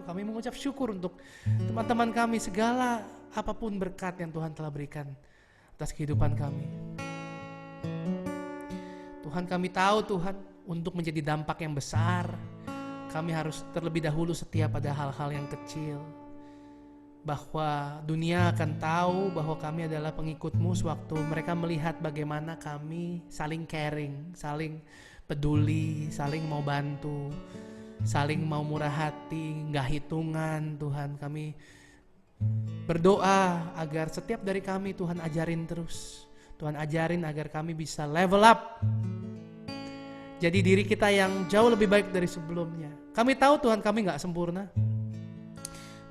Kami mengucap syukur untuk teman-teman kami, segala apapun berkat yang Tuhan telah berikan atas kehidupan kami. Tuhan, kami tahu Tuhan, untuk menjadi dampak yang besar, kami harus terlebih dahulu setia pada hal-hal yang kecil. Bahwa dunia akan tahu bahwa kami adalah pengikut-Mu sewaktu mereka melihat bagaimana kami saling caring, saling peduli, saling mau bantu, saling mau murah hati, gak hitungan. Tuhan, kami berdoa agar setiap dari kami Tuhan ajarin terus. Tuhan ajarin agar kami bisa level up, jadi diri kita yang jauh lebih baik dari sebelumnya. Kami tahu Tuhan, kami gak sempurna,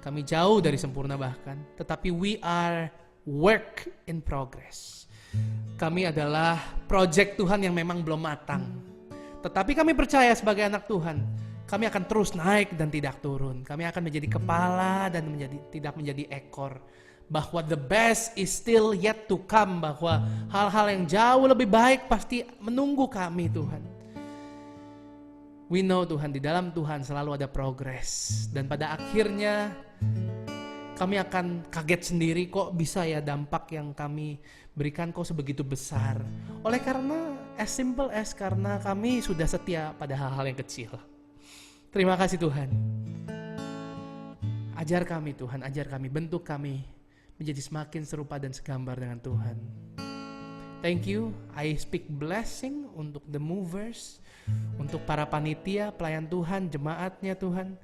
kami jauh dari sempurna bahkan, tetapi we are work in progress. Kami adalah project Tuhan yang memang belum matang. Tetapi kami percaya sebagai anak Tuhan, kami akan terus naik dan tidak turun. Kami akan menjadi kepala dan tidak menjadi ekor. bahwa the best is still yet to come, bahwa hal-hal yang jauh lebih baik pasti menunggu kami Tuhan. We know Tuhan, di dalam Tuhan selalu ada progress, dan pada akhirnya kami akan kaget sendiri, kok bisa ya dampak yang kami berikan kok sebegitu besar. Oleh karena as simple as karena kami sudah setia pada hal-hal yang kecil. Terima kasih Tuhan. Ajar kami Tuhan, ajar kami, bentuk kami menjadi semakin serupa dan segambar dengan Tuhan. Thank you. I speak blessing untuk the movers, untuk para panitia, pelayan Tuhan, jemaatnya Tuhan.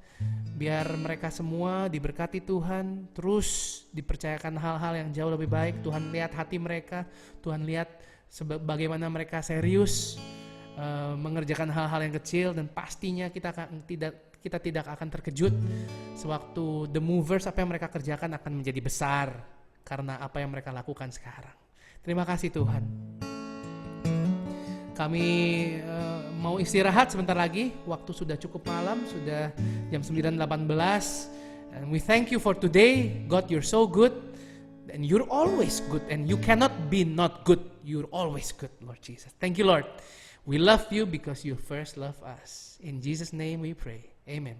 Biar mereka semua diberkati Tuhan, terus dipercayakan hal-hal yang jauh lebih baik. Tuhan lihat hati mereka, Tuhan lihat bagaimana mereka serius mengerjakan hal-hal yang kecil, dan pastinya kita tidak akan terkejut sewaktu the movers, apa yang mereka kerjakan akan menjadi besar karena apa yang mereka lakukan sekarang. Terima kasih Tuhan. Kami mau istirahat sebentar lagi, waktu sudah cukup malam, sudah jam 9.18. And we thank you for today. God, you're so good, and you're always good, and you cannot be not good. You're always good, Lord Jesus. Thank you, Lord. We love you because you first love us. In Jesus' name we pray. Amen.